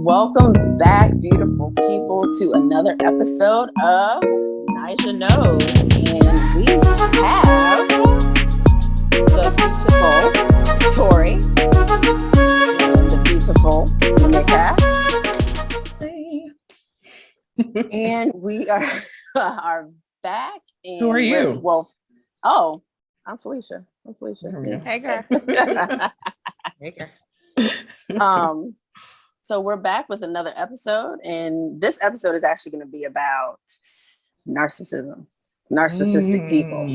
Welcome back, beautiful people, to another episode of Nija Knows. And we have the beautiful Tori and the beautiful Nika. And we are back. And Who are you? I'm Felicia. Hey, girl. Hey, girl. So we're back with another episode, and this episode is actually going to be about narcissism, narcissistic people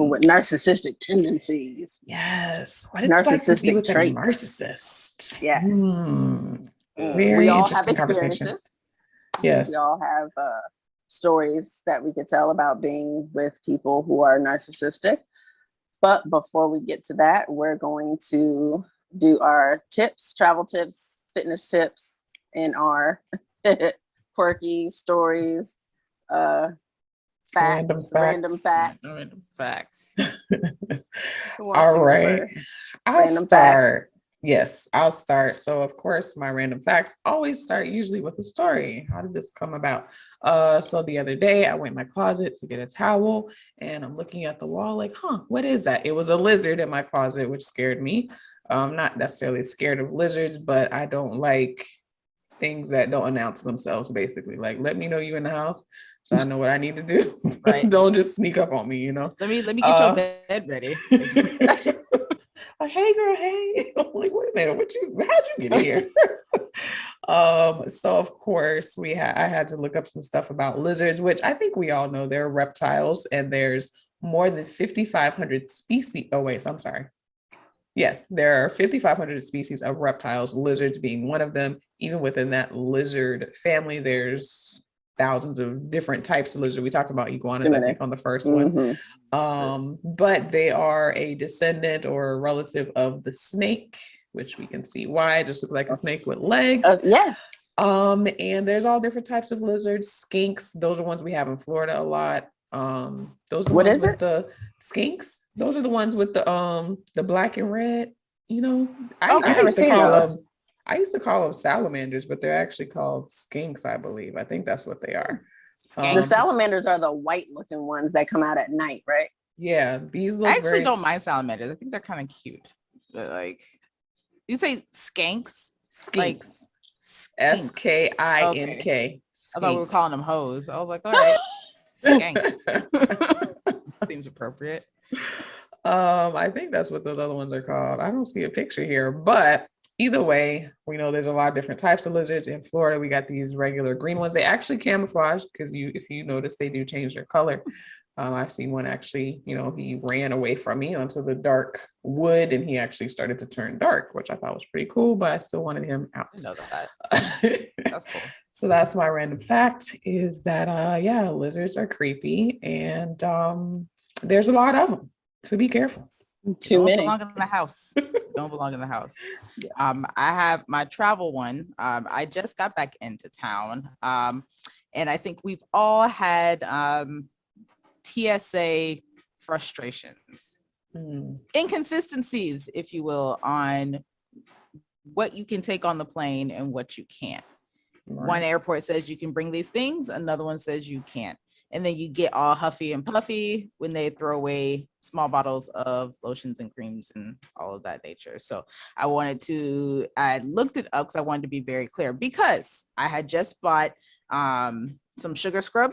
with narcissistic tendencies. Yes. What it's like to be with traits. A narcissist. Yeah. Very we all interesting have experiences. Conversation. Yes. We all have stories that we could tell about being with people who are narcissistic. But before we get to that, we're going to do our tips, travel tips, fitness tips, and our quirky stories, random facts. All right. I'll start. Yes, I'll start. So, of course, my random facts always start usually with a story. How did this come about? So the other day I went in my closet to get a towel and I'm looking at the wall like, what is that? It was a lizard in my closet, which scared me. Not necessarily scared of lizards, but I don't like things that don't announce themselves, basically. Like, let me know you in the house so I know what I need to do. Right. Don't just sneak up on me, you know? Let me get your bed ready. Like, hey girl, hey. I'm like, wait a minute, how'd you get here? So of course I had to look up some stuff about lizards, which I think we all know they're reptiles, and there's more than 5,500 species. Oh wait, I'm sorry. Yes, there are 5,500 species of reptiles, lizards being one of them. Even within that lizard family, there's thousands of different types of lizard. We talked about iguanas, I think, on the first one. But they are a descendant or a relative of the snake, which we can see why. It just looks like a snake with legs. Yes. And there's all different types of lizards. Skinks, those are ones we have in Florida a lot. Those are the ones with the skinks. Those are the ones with the black and red. You know, I used to call them salamanders, but they're actually called skinks, I believe. I think that's what they are. The salamanders are the white-looking ones that come out at night, right? Yeah, these look. I actually don't mind salamanders. I think they're kind of cute. But like, you say skanks, like Skink. I thought we were calling them hoes. I was like, all right, skanks. Seems appropriate. I think that's what those other ones are called. I don't see a picture here, but either way, we know there's a lot of different types of lizards. In Florida, we got these regular green ones. They actually camouflage because if you notice, they do change their color. I've seen one actually, he ran away from me onto the dark wood and he actually started to turn dark, which I thought was pretty cool, but I still wanted him out. I know that. That's cool. So that's my random fact is that, lizards are creepy and there's a lot of them. So be careful. Too many. Don't belong in the house. Don't belong in the house. Yes. I have my travel one. I just got back into town. And I think we've all had TSA frustrations, inconsistencies, if you will, on what you can take on the plane and what you can't. Right. One airport says you can bring these things, another one says you can't. And then you get all huffy and puffy when they throw away small bottles of lotions and creams and all of that nature. So I looked it up because I wanted to be very clear, because I had just bought some sugar scrub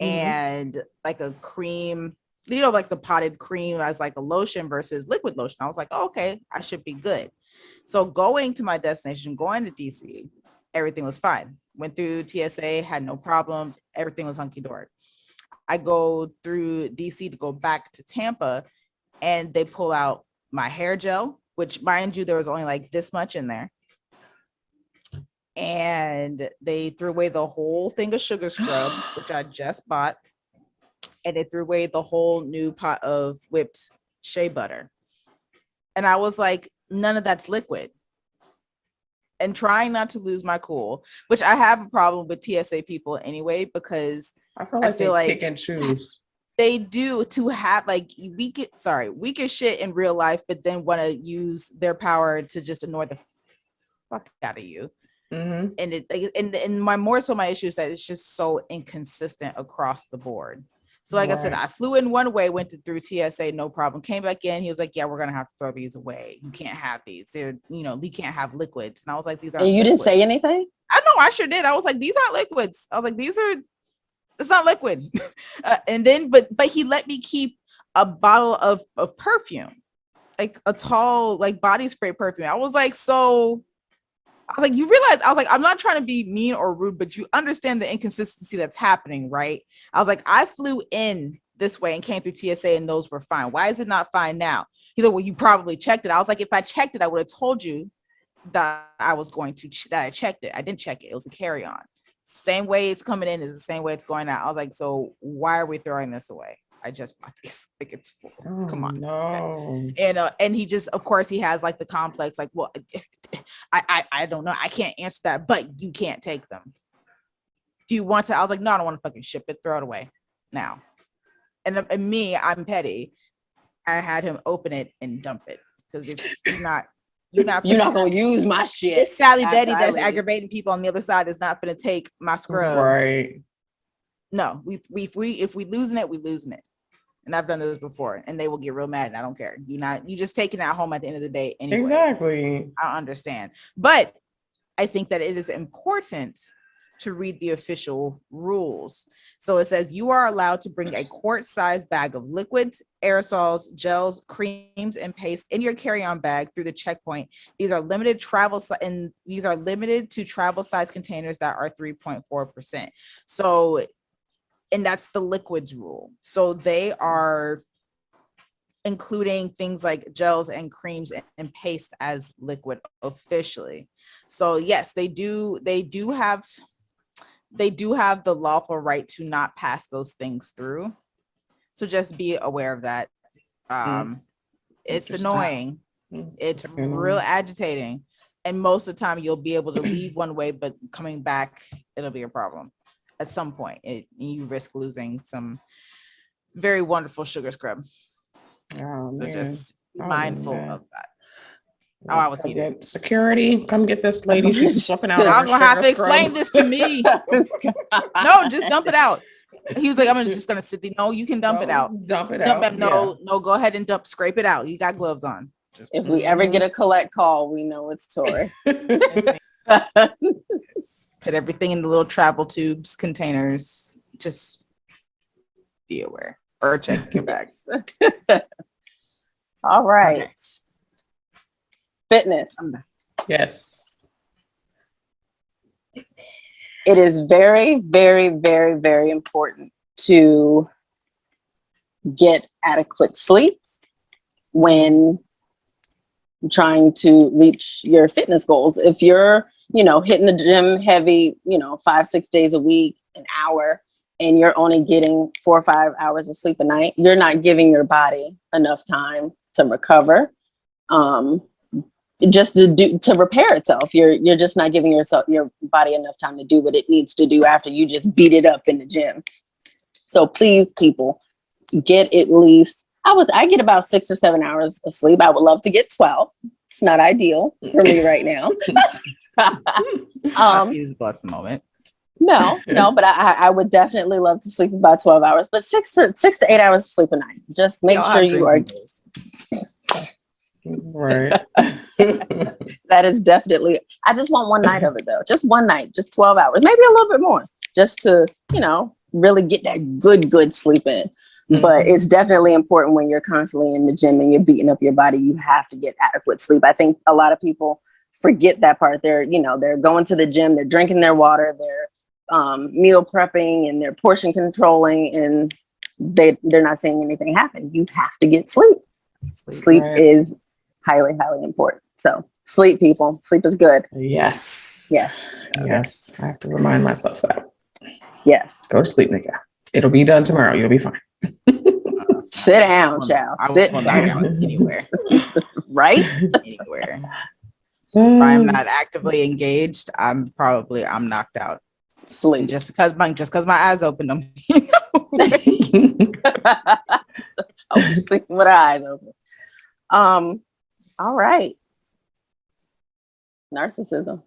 and like a cream, like the potted cream as like a lotion versus liquid lotion. I was like, okay, I should be good. So going to my destination, going to DC, everything was fine. Went through TSA, had no problems. Everything was hunky-dory. I go through DC to go back to Tampa, and they pull out my hair gel, which, mind you, there was only like this much in there. And they threw away the whole thing of sugar scrub, which I just bought. And they threw away the whole new pot of whipped shea butter. And I was like, none of that's liquid. And trying not to lose my cool, which I have a problem with TSA people anyway, because I feel like they pick and choose. They do, to have like weak as shit in real life, but then want to use their power to just annoy the fuck out of you. Mhm. And and my issue is that it's just so inconsistent across the board. So like I said, Right. I flew in one way, went through TSA, no problem. Came back in, he was like, "Yeah, we're gonna have to throw these away. You can't have these. They're, you can't have liquids." And I was like, "These aren't." And you didn't say anything? I know, I sure did. I was like, "These aren't liquids." I was like, "It's not liquid." And then, but he let me keep a bottle of perfume, like a tall, like body spray perfume. I was like, you realize, I was like, I'm not trying to be mean or rude, but you understand the inconsistency that's happening, right? I was like, I flew in this way and came through TSA and those were fine. Why is it not fine now? He's like, well, you probably checked it. I was like, if I checked it, I would have told you that I was going to, that I checked it. I didn't check it. It was a carry-on. Same way it's coming in is the same way it's going out. I was like, so why are we throwing this away? I just bought this. Like, it's full. Come on. No. And he just, of course, he has like the complex, like, well, I don't know, I can't answer that, but you can't take them. Do you want to? I was like, no, I don't want to fucking ship it. Throw it away now. And me, I'm petty. I had him open it and dump it because if you're not gonna use my shit. It's Sally Betty that's aggravating people on the other side is not gonna take my scrub. Right. No, if we losing it, we losing it. And I've done this before, and they will get real mad. And I don't care. You just taking that home at the end of the day anyway. Exactly. I understand, but I think that it is important to read the official rules. So it says you are allowed to bring a quart-sized bag of liquids, aerosols, gels, creams, and paste in your carry-on bag through the checkpoint. These are limited to travel size containers that are 3.4%. So, and that's the liquids rule. So they are including things like gels and creams and paste as liquid officially. So yes, they do have the lawful right to not pass those things through. So just be aware of that. It's annoying. It's real agitating. And most of the time you'll be able to leave one way, but coming back, it'll be a problem. At some point, you risk losing some very wonderful sugar scrub. Oh, So man. just be mindful of that. Oh, I was Come heated. get security. Come get this lady. She's flipping out. Y'all gonna have to explain this to me. No, just dump it out. He was like, I'm just gonna sit there. No, you can dump it out. Dump it out. No, go ahead and scrape it out. You got gloves on. Just, if we ever get a collect call, we know it's Tori. Put everything in the little travel tubes, containers. Just be aware or check your bags. All right. Okay. Fitness. Yes. It is very, very, very, very important to get adequate sleep when trying to reach your fitness goals. If you're, hitting the gym heavy, 5-6 days a week, an hour, and you're only getting 4 or 5 hours of sleep a night, you're not giving your body enough time to recover, just to repair itself. You're just not giving your body enough time to do what it needs to do after you just beat it up in the gym. So please, people, get at least, I get about 6 or 7 hours of sleep. I would love to get 12. It's not ideal for me right now. Feasible at the moment. No, but I would definitely love to sleep about 12 hours, but 6 to 8 hours of sleep a night. Just make sure you are. Right. That is definitely, I just want one night of it though. Just one night, just 12 hours, maybe a little bit more, just to, really get that good sleep in. Mm-hmm. But it's definitely important when you're constantly in the gym and you're beating up your body, you have to get adequate sleep. I think a lot of people forget that part. They're going to the gym, they're drinking their water, they're meal prepping and they're portion controlling, and they're not seeing anything happen. You have to get sleep. Sleep right. is highly, highly important. So sleep, people. Sleep is good. Yes. Yeah. Yes. I have to remind myself that. Yes. Go to sleep, nigga. It'll be done tomorrow. You'll be fine. Sit down, child. Sit down. Anywhere. Right? Anywhere. If I'm not actively engaged, I'm knocked out. Sleep. Just because my eyes open them. I'll be sleeping with eyes open. All right. Narcissism.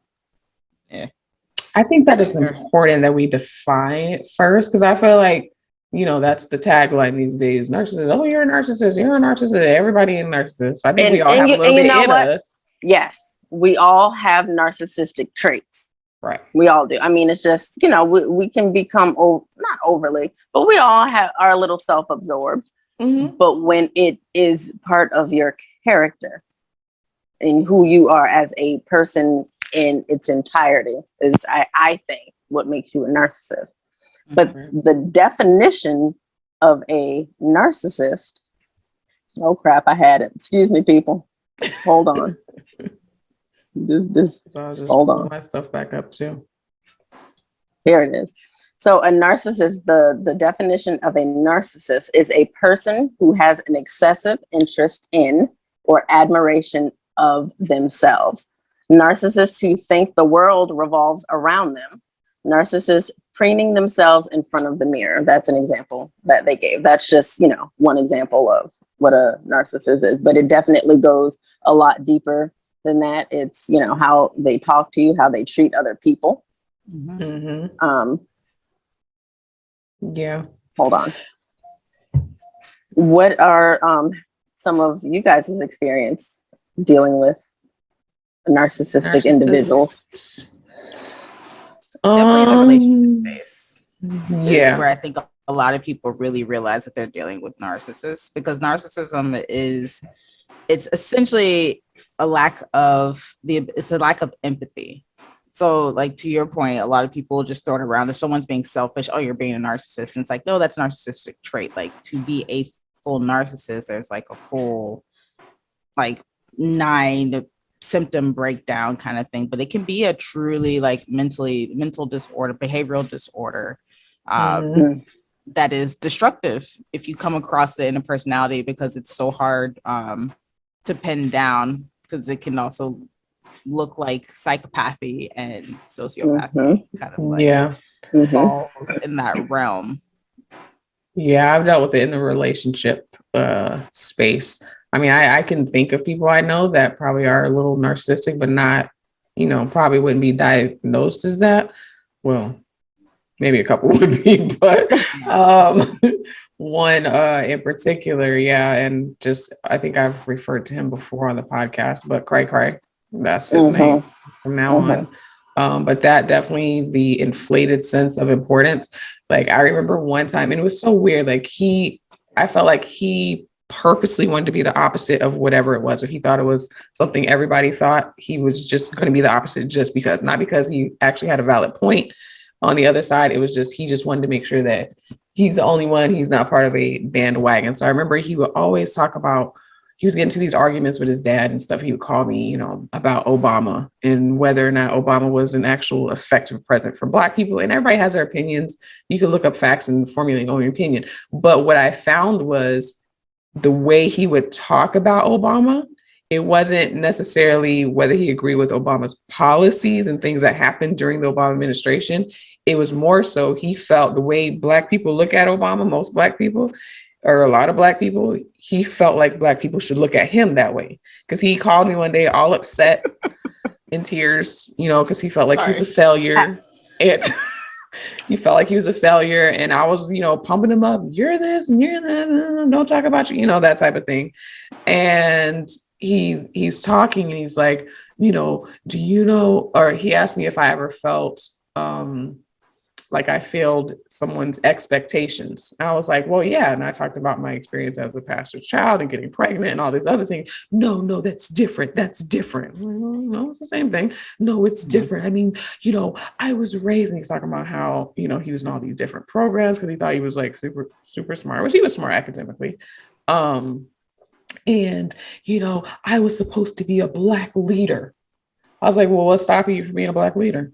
I think that it's Sure. important that we define it first, because I feel like, that's the tagline these days. Narcissist. Oh, you're a narcissist. You're a narcissist. Everybody is a narcissist. I think we all have a little bit in us. Yes, we all have narcissistic traits. Right. We all do. I mean, it's just, we can become, not overly, but we all are a little self-absorbed. Mm-hmm. But when it is part of your character and who you are as a person in its entirety is, I think, what makes you a narcissist. But the definition of a narcissist, oh crap, I had it. Excuse me, people. Hold on. So I'll just hold on. pull my stuff back up too. Here it is. So a narcissist, the definition of a narcissist is a person who has an excessive interest in or admiration of themselves. Narcissists who think the world revolves around them. Narcissists preening themselves in front of the mirror. That's an example that they gave. That's just, one example of what a narcissist is, but it definitely goes a lot deeper than that. It's, how they talk to you, how they treat other people. Mm-hmm. Yeah. Hold on. What are some of you guys' experience dealing with narcissistic individuals? Definitely in the relationship space. Yeah. Where I think a lot of people really realize that they're dealing with narcissists, because narcissism it's essentially a lack of empathy. So, like, to your point, a lot of people just throw it around. If someone's being selfish, oh, you're being a narcissist. And it's like, no, that's a narcissistic trait. Like, to be a full narcissist, there's like a full, 9 symptom breakdown kind of thing. But it can be a truly mental disorder, behavioral disorder that is destructive if you come across it in a personality, because it's so hard to pin down, because it can also look like psychopathy and sociopathy kind of falls in that realm. Yeah, I've dealt with it in the relationship space. I mean, I can think of people I know that probably are a little narcissistic, but not, probably wouldn't be diagnosed as that. Well, maybe a couple would be, but one in particular, yeah. And just, I think I've referred to him before on the podcast, but Cray, that's his name from now on. But that definitely, the inflated sense of importance. Like, I remember one time, and it was so weird. Like, I felt like he purposely wanted to be the opposite of whatever it was. If he thought it was something everybody thought, he was just going to be the opposite just because, not because he actually had a valid point on the other side. It was just, he just wanted to make sure that he's the only one, he's not part of a bandwagon. So I remember he would always talk about, he was getting to these arguments with his dad and stuff. He would call me, about Obama and whether or not Obama was an actual effective president for Black people. And everybody has their opinions. You can look up facts and formulate your own opinion. But what I found was the way he would talk about Obama, it wasn't necessarily whether he agreed with Obama's policies and things that happened during the Obama administration. It was more so he felt the way Black people look at Obama, most Black people, or a lot of Black people, he felt like Black people should look at him that way. Because he called me one day all upset in tears, because he felt like he was a failure. And he felt like he was a failure. And I was, pumping him up. You're this and you're that. Don't talk about you, that type of thing. And he's talking and he's like, do you know, or he asked me if I ever felt like I failed someone's expectations. I was like, well, yeah. And I talked about my experience as a pastor's child and getting pregnant and all these other things. No, that's different. That's different. No, it's the same thing. No, it's different. I mean, I was raised, and he's talking about how, he was in all these different programs because he thought he was like super, super smart, which he was smart academically. And, I was supposed to be a Black leader. I was like, well, what's stopping you from being a Black leader?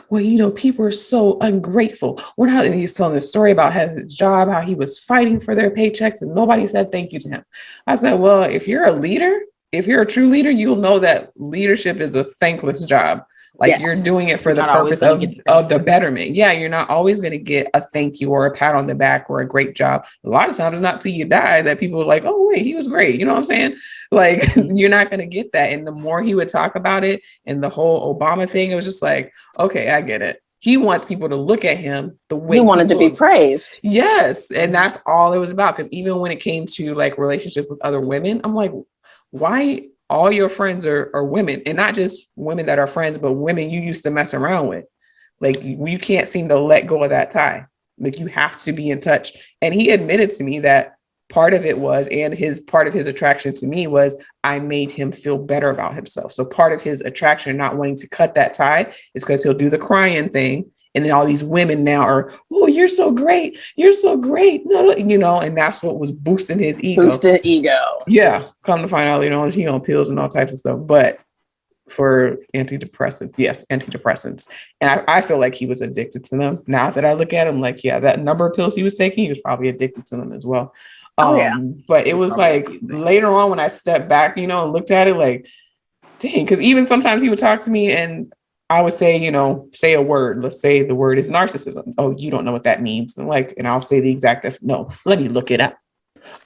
Well, people are so ungrateful. And he's telling the story about his job, how he was fighting for their paychecks and nobody said thank you to him. I said, well, if you're a leader, if you're a true leader, you'll know that leadership is a thankless job. Like you're doing it for the purpose of the betterment. Yeah, you're not always going to get a thank you or a pat on the back or a great job. A lot of times it's not till you die that people are like, oh wait, he was great. You know what I'm saying? Like you're not going to get that. And the more he would talk about it and the whole Obama thing, it was just like, okay, I get it. He wants people to look at him the way he wanted to be praised. Yes. And that's all it was about. Because even when it came to like relationships with other women, I'm like, why all your friends are women, and not just women that are friends, but women you used to mess around with. Like you can't seem to let go of that tie. Like you have to be in touch. And he admitted to me that part of it was, and part of his attraction to me was I made him feel better about himself. So part of his attraction, not wanting to cut that tie, is because he'll do the crying thing. And then all these women now are, oh, you're so great. You're so great. You know, and that's what was boosting his ego. Boosted ego. Yeah. Come to find out, you know, he on pills and all types of stuff. But for antidepressants, yes, antidepressants. And I feel like he was addicted to them. Now that I look at him, like, yeah, that number of pills he was taking, he was probably addicted to them as well. But it was like later on when I stepped back, you know, and looked at it like, dang, because even sometimes he would talk to me and I would say, you know, say a word. Let's say the word is narcissism. Oh, you don't know what that means. And I'll say the exact, no, let me look it up.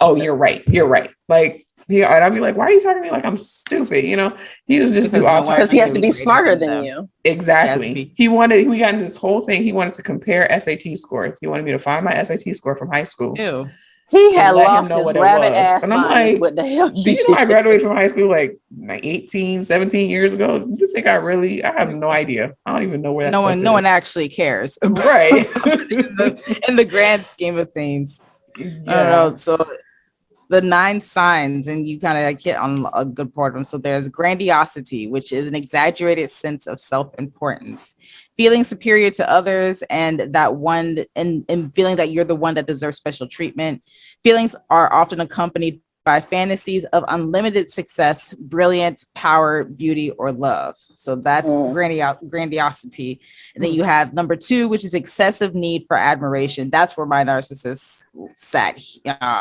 Oh, you're right. You're right. Like, yeah, and I'd be like, why are you talking to me like I'm stupid? You know, he was just because he has to be smarter than you. Exactly. We got into this whole thing. He wanted to compare SAT scores. He wanted me to find my SAT score from high school. Ew. He had lost his rabbit ass and I'm mind. Like, what the hell? You know, I graduated from high school like 18, 17 years ago. You think I have no idea. I don't even know where that no one actually cares. Right. in the grand scheme of things. Yeah. I don't know. So the 9 signs, and you kind of like hit on a good part of them. So there's grandiosity, which is an exaggerated sense of self-importance, feeling superior to others, and that one, and feeling that you're the one that deserves special treatment. Feelings are often accompanied by fantasies of unlimited success, brilliance, power, beauty, or love. So that's grandiosity. And then you have number 2, which is excessive need for admiration. That's where my narcissist sat.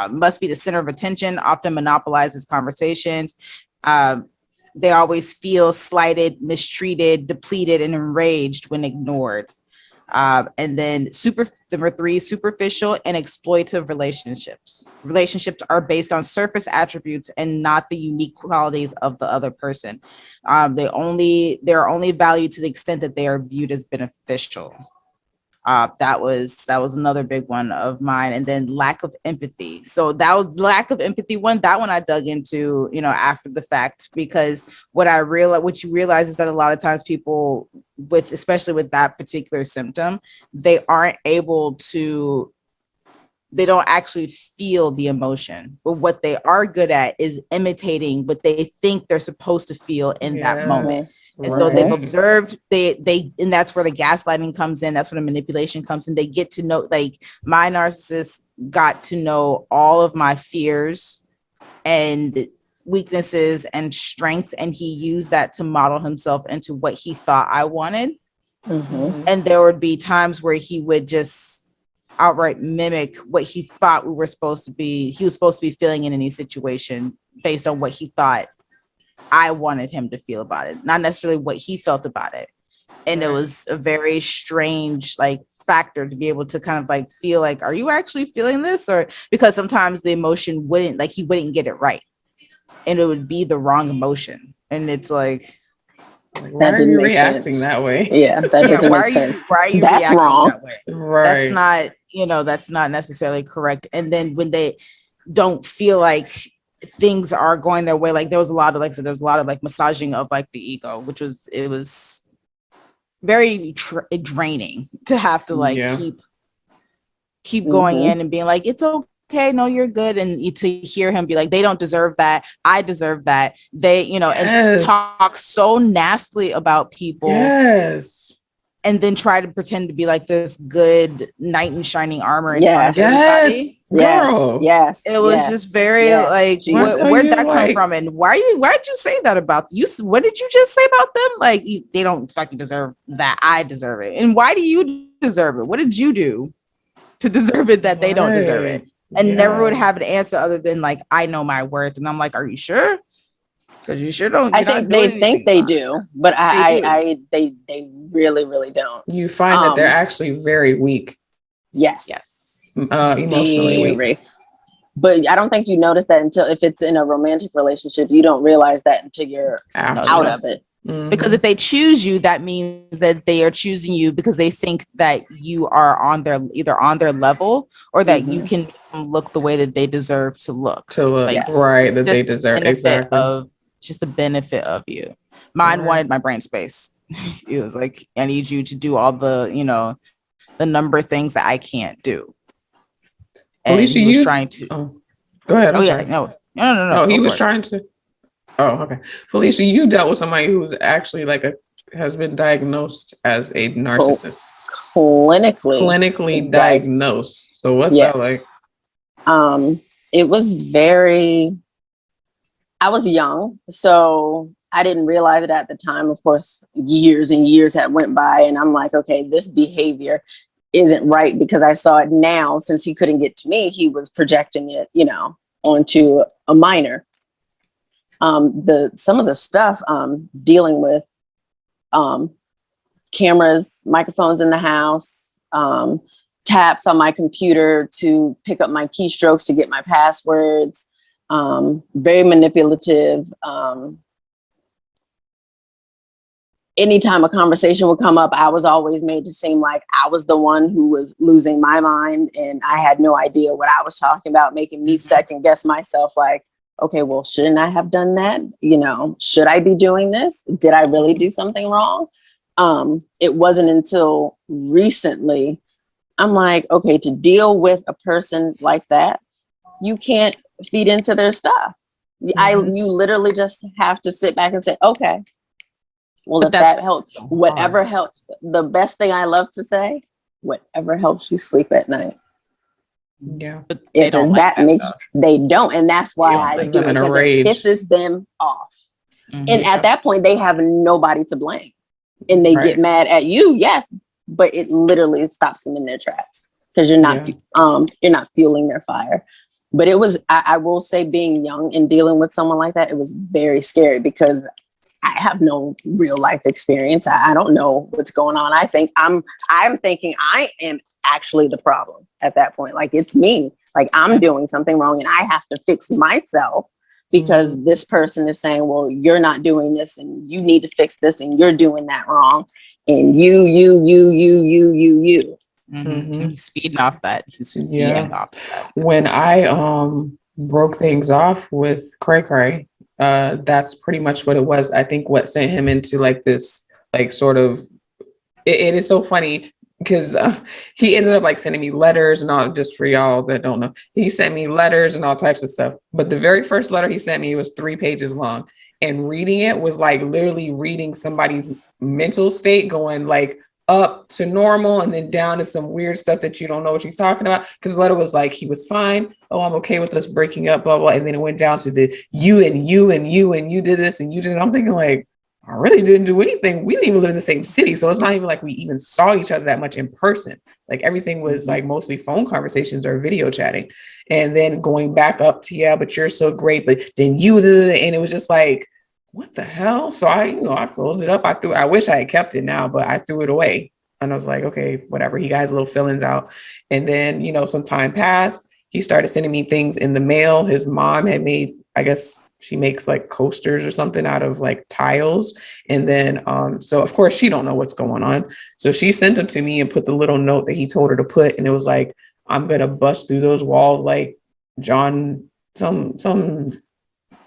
Must be the center of attention, often monopolizes conversations. They always feel slighted, mistreated, depleted, and enraged when ignored. And then number 3, superficial and exploitative relationships. Relationships are based on surface attributes and not the unique qualities of the other person. They're only valued to the extent that they are viewed as beneficial. That was another big one of mine. And then lack of empathy. So that was lack of empathy one. That one I dug into, you know, after the fact, because what you realize is that a lot of times people especially with that particular symptom, they don't actually feel the emotion, but what they are good at is imitating what they think they're supposed to feel in that moment. And so they've observed, and that's where the gaslighting comes in. That's where the manipulation comes in. They get to know, like my narcissist got to know all of my fears and weaknesses and strengths, and he used that to model himself into what he thought I wanted. Mm-hmm. And there would be times where he would just outright mimic what he thought he was supposed to be feeling in any situation based on what he thought I wanted him to feel about it, not necessarily what he felt about it. And it was a very strange factor to be able to kind of feel like, are you actually feeling this? Or because sometimes the emotion he wouldn't get it right, and it would be the wrong emotion. And it's like, why are you reacting that way? Yeah, that doesn't make sense. Why are you that's reacting wrong. that way? Right. That's not necessarily correct. And then when they don't feel like things are going their way, there was a lot of massaging of the ego, which was very draining to have to keep going in and being like, it's okay, no, you're good. And to hear him be like, they don't deserve that, I deserve that. They, and talk so nastily about people. Yes. And then try to pretend to be like this good knight in shining armor in front of everybody. Girl. Yes. It was just very where'd that come from? And why'd you say that about you? What did you just say about them? They don't fucking deserve that. I deserve it. And why do you deserve it? What did you do to deserve it that they don't deserve it? And never would have an answer other than I know my worth. And I'm like, are you sure? Because you sure don't. I You're not think doing they think anything they wrong. do, but they really, really don't. You find that they're Um, actually very weak, Yes. emotionally weak. Very. But I don't think you notice that until if it's in a romantic relationship, you don't realize that until you're After. out don't. of it. Mhm. Because if they choose you, that means that they are choosing you because they think that you are either on their level or that you can look the way that they deserve to look. to look Like, Yes. right it's that they just the deserve benefit exactly. of just the benefit of you. Mine Right. wanted my brain space. It was like, I need you to do all the, the number of things that I can't do. And Felicia, he was you trying to. oh, go ahead. I'm Oh yeah, sorry. no. Oh, he go was for it. trying to. Oh, okay. Felicia, you dealt with somebody who's actually has been diagnosed as a narcissist. Clinically diagnosed. So what's that like? It was very, I was young, so I didn't realize it at the time. Of course, years and years had went by, and I'm like, okay, this behavior isn't right, because I saw it now. Since he couldn't get to me, he was projecting it, onto a minor. Some of the stuff dealing with cameras, microphones in the house, taps on my computer to pick up my keystrokes to get my passwords, very manipulative. Anytime a conversation would come up, I was always made to seem like I was the one who was losing my mind and I had no idea what I was talking about, making me second guess myself, like, okay, well, shouldn't I have done that? Should I be doing this? Did I really do something wrong? It wasn't until recently I'm like, okay, to deal with a person like that, you can't feed into their stuff. You literally just have to sit back and say, okay, well, But if that that's helps, so whatever hard. helps. The best thing I love to say, whatever helps you sleep at night. Yeah. But they If don't like that that makes stuff. they don't, and that's why You'll I send do them it, in a because rage. it pisses them off. Mhm. And at that point, they have nobody to blame, and they get Right. mad at you. Yes, but it literally stops them in their tracks because you're not fueling their fire. But it was, I will say, being young and dealing with someone like that, it was very scary because I have no real life experience. I don't know what's going on. I think I'm thinking I am actually the problem at that point. Like, it's me. Like, I'm doing something wrong and I have to fix myself because this person is saying, well, you're not doing this and you need to fix this and you're doing that wrong. And you. He's feeding off that. He's feeding Yeah. off that. When I broke things off with Cray Cray, that's pretty much what it was. I think what sent him into like this, like, sort of, it is so funny because he ended up like sending me letters and all. Just for y'all that don't know, he sent me letters and all types of stuff. But the very first letter he sent me was 3 pages long, and reading it was like literally reading somebody's mental state, going like up to normal and then down to some weird stuff that you don't know what he's talking about. Because the letter was like, he was fine. Oh, I'm okay with us breaking up, blah, blah. And then it went down to the you and you and you and you did this and you did it. I'm thinking like, I really didn't do anything. We didn't even live in the same city. So it's not even like we even saw each other that much in person. Like, everything was like mostly phone conversations or video chatting. And then going back up to, yeah, but you're so great. But then you did it. And it was just like, what the hell? So I closed it up. I wish I had kept it now, but I threw it away. And I was like, okay, whatever. He got his little feelings out. And then, some time passed. He started sending me things in the mail. His mom had made, I guess she makes like coasters or something out of like tiles. And then, so of course she don't know what's going on. So she sent them to me and put the little note that he told her to put. And it was like, I'm going to bust through those walls like John, some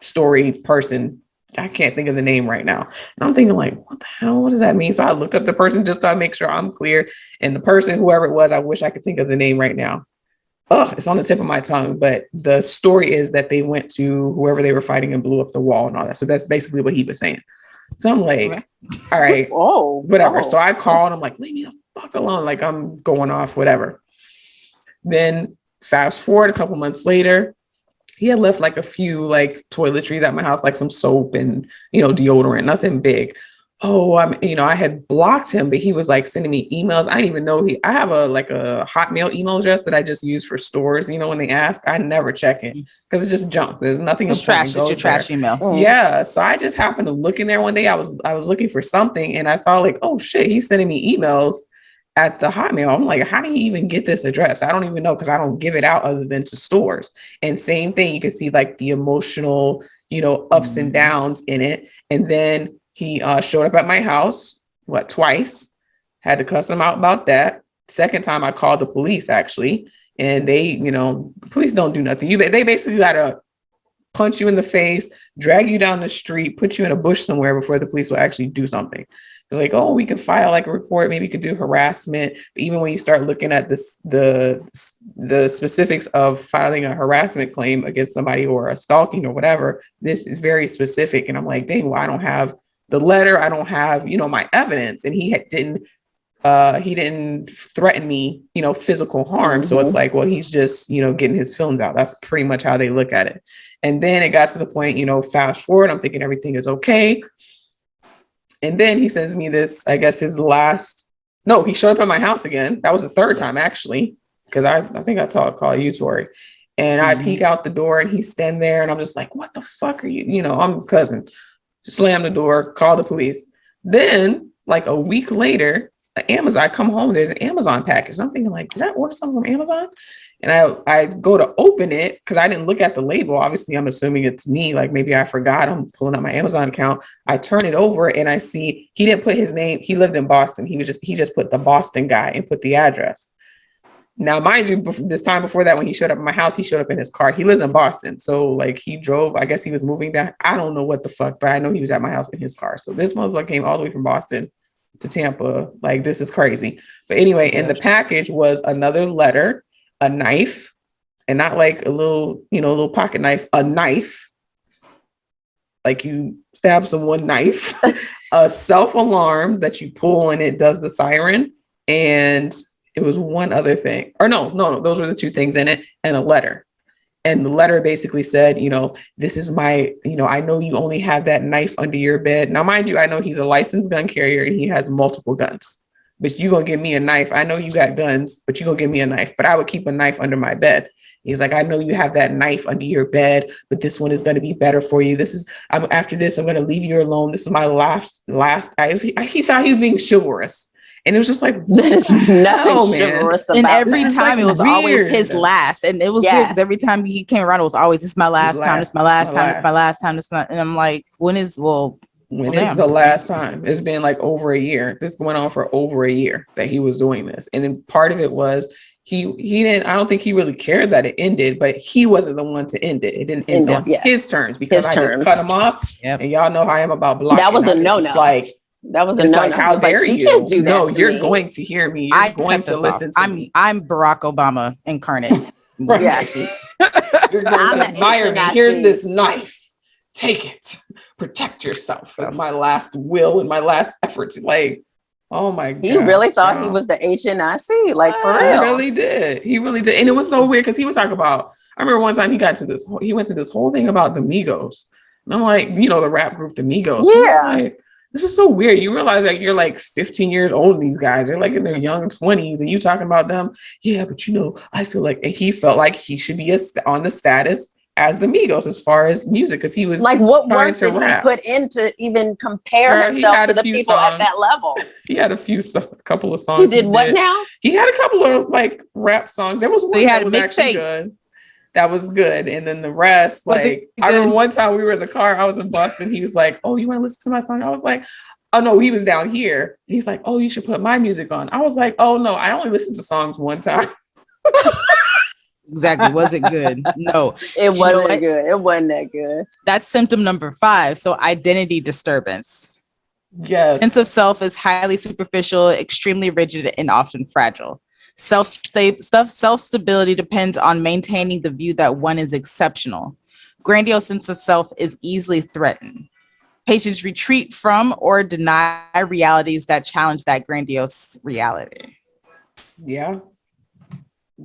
story person. I can't think of the name right now. And I'm thinking like, what the hell? What does that mean? So I looked up the person just to make sure I'm clear. And the person, whoever it was, I wish I could think of the name right now. Oh, it's on the tip of my tongue. But the story is that they went to whoever they were fighting and blew up the wall and all that. So that's basically what he was saying. So I'm like, okay. All right, whatever. So I called. I'm like, leave me the fuck alone. Like, I'm going off, whatever. Then fast forward a couple months later, he had left like a few like toiletries at my house, like some soap and, deodorant, nothing big. oh, I had blocked him, but he was like sending me emails. I didn't even know I have a Hotmail email address that I just use for stores. When they ask, I never check it because it's just junk. There's nothing It's important trash. It's your trash email. Yeah. So I just happened to look in there one day. I was looking for something and I saw like, oh shit, he's sending me emails at the Hotmail. I'm like, how do you even get this address? I don't even know because I don't give it out other than to stores. And same thing, you can see like the emotional, ups and downs in it. And then he showed up at my house, twice, had to cuss him out about that. Second time I called the police actually. And they, police don't do nothing. They basically got to punch you in the face, drag you down the street, put you in a bush somewhere before the police will actually do something. They're like, oh, we can file like a report. Maybe you could do harassment. But even when you start looking at the specifics of filing a harassment claim against somebody or a stalking or whatever, this is very specific. And I'm like, dang, well, I don't have the letter. I don't have, my evidence. And he didn't threaten me, physical harm. So it's like, well, he's just, getting his feelings out. That's pretty much how they look at it. And then it got to the point, fast forward, I'm thinking everything is okay. And then he sends me this, I guess he showed up at my house again. That was the third time actually, because I think I called you, Tori. And I peek out the door and he's standing there and I'm just like, what the fuck are you? I'm cousin. Slam the door, call the police. Then like a week later, I come home, there's an Amazon package. And I'm thinking like, did I order something from Amazon? And I go to open it because I didn't look at the label. Obviously, I'm assuming it's me. Like maybe I forgot. I'm pulling up my Amazon account. I turn it over and I see he didn't put his name. He lived in Boston. He just put the Boston guy and put the address. Now, mind you, this time before that, when he showed up at my house, he showed up in his car. He lives in Boston. So like he drove, I guess he was moving down. I don't know what the fuck, but I know he was at my house in his car. So this motherfucker came all the way from Boston to Tampa. Like, this is crazy. But anyway, in the package was another letter, a knife, and not like a little pocket knife, a knife. Like you stab someone, knife, a self-alarm that you pull and it does the siren. And it was one other thing. Or no, those were the two things in it, and a letter. And the letter basically said, this is my, I know you only have that knife under your bed. Now, mind you, I know he's a licensed gun carrier and he has multiple guns, but you're going to give me a knife. I know you got guns, but you're going to give me a knife, but I would keep a knife under my bed. He's like, I know you have that knife under your bed, but this one is going to be better for you. After this, I'm going to leave you alone. This is my last. He thought he was being chivalrous. And it was just like, there's nothing chivalrous about it. And every time like it was weird. always his last. And it was weird because every time he came around, it was always, this is my last time. This is my last time. This is my last time. And I'm like, when is the last time? It's been like over a year. This went on for over a year that he was doing this. And then part of it was he didn't, I don't think he really cared that it ended, but he wasn't the one to end it. It didn't end on his terms because I just cut him off. Yep. And y'all know how I am about blocking. That was a no-no. That was a no-no. Like, how dare you? Can't do that. No, you're going to hear me. You're going to listen to me. I'm Barack Obama incarnate. Yes. You're going to admire me. Here's this knife. Take it. Protect yourself. That's my last will and my last effort to oh my God. He really thought he was the HNIC, like for real. He really did. And it was so weird because he was talking about, I remember one time he went to this whole thing about the Migos. And I'm like, the rap group, the Migos. Yeah. This is so weird. You realize that you're like 15 years old. These guys, they're like in their young 20s and you talking about them. Yeah, but I feel like, and he felt like he should be on the status as the Migos as far as music. Cause he was like, what work did he put in to even compare himself to the people at that level? He had a couple of songs. He did what now? He had a couple of like rap songs. There was one that was actually good. That was good. And then the rest, I remember one time we were in the car, I was in Boston. He was like, oh, you want to listen to my song? I was like, oh no, he was down here. He's like, oh, you should put my music on. I was like, oh no, I only listened to songs one time. Exactly. Was it good? No. It wasn't good. It wasn't that good. That's symptom number 5. So identity disturbance. Yes. Sense of self is highly superficial, extremely rigid, and often fragile. Self-stability depends on maintaining the view that one is exceptional. Grandiose sense of self is easily threatened. Patients retreat from or deny realities that challenge that grandiose reality. Yeah.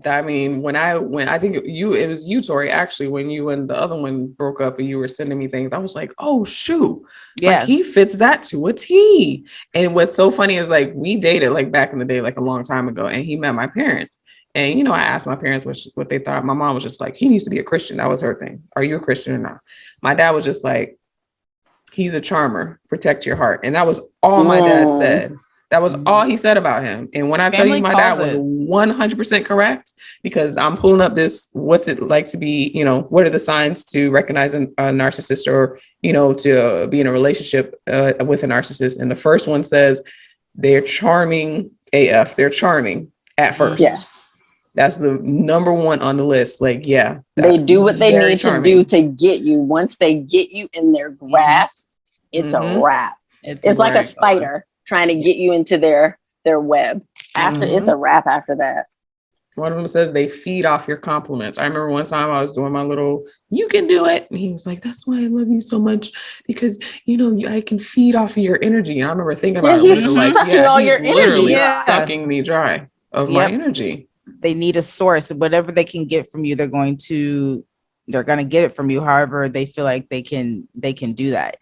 I mean, when I think it was you, Tori, actually, when you and the other one broke up and you were sending me things, I was like, oh shoot, like Yeah. he fits that to a T. And what's so funny is like we dated like back in the day, like a long time ago, and he met my parents. And you know, I asked my parents what they thought. My mom was just like, he needs to be a Christian. That was her thing. Are you a Christian or not? My dad was just like, he's a charmer. Protect your heart. And that was all my dad said. That was all he said about him. And when I tell you my dad was 100% correct, because I'm pulling up this, what's it like to be, you know, what are the signs to recognize a narcissist or, you know, to be in a relationship with a narcissist. And the first one says they're charming AF. They're charming at first. Yes. That's the number one on the list. Like, yeah. They do what they need charming. to do to get you. Once they get you in their grasp, it's a wrap. It's like a spider trying to get you into their web. After it's a wrap after that. One of them says they feed off your compliments. I remember one time I was doing my little, you can do it. And he was like, that's why I love you so much, because, you know, I can feed off of your energy. And I remember thinking about he's sucking all your energy. Sucking me dry of my energy. They need a source. Whatever they can get from you, they're going to get it from you. However, they feel like they can do that.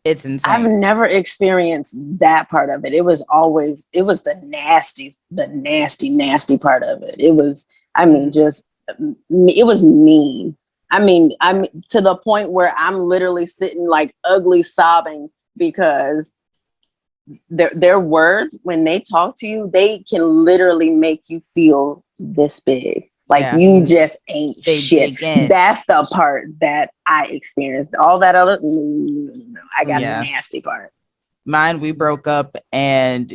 It's insane. I've never experienced that part of it. It was the nasty part of it. It was, I mean, just, it was mean. I mean, I'm to the point where I'm literally sitting like ugly sobbing because their words, when they talk to you, they can literally make you feel this big. Like you just ain't shit. That's the part that I experienced. All that other, no. I got the nasty part. Mine, we broke up, and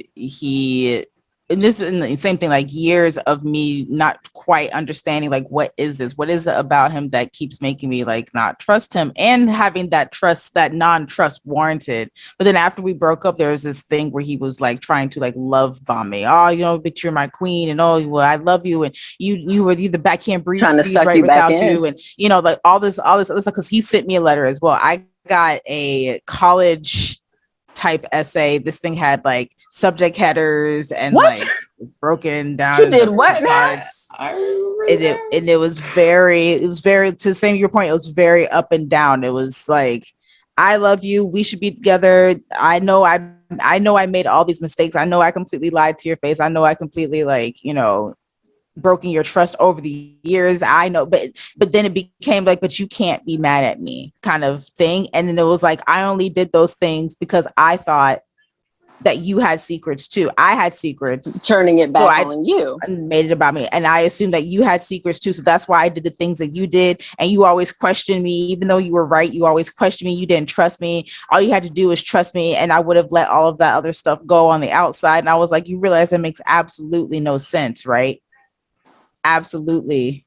this is the same thing, like years of me not quite understanding, like, what is this? What is it about him that keeps making me like not trust him, and having that trust, that non-trust warranted. But then after we broke up, there was this thing where he was like trying to like love bomb me. Oh, you know, but you're my queen, and oh, well, I love you, and you were the back, can't breathe, trying to suck you back in, and you know, like all this other stuff. Because he sent me a letter as well. I got a college type essay. This thing had like subject headers and like broken down. You did what now? It was very, to say your point, it was very up and down. It was like, I love you, we should be together. I know I made all these mistakes. I know I completely lied to your face. I know I completely, like, you know, broken your trust over the years. I know, but then it became like, but you can't be mad at me kind of thing. And then it was like, I only did those things because I thought that you had secrets too. I had secrets. Turning it back on you. Made it about me. And I assumed that you had secrets too. So that's why I did the things that you did. And you always questioned me, even though you were right. You always questioned me. You didn't trust me. All you had to do was trust me. And I would have let all of that other stuff go on the outside. And I was like, you realize that makes absolutely no sense, right? Absolutely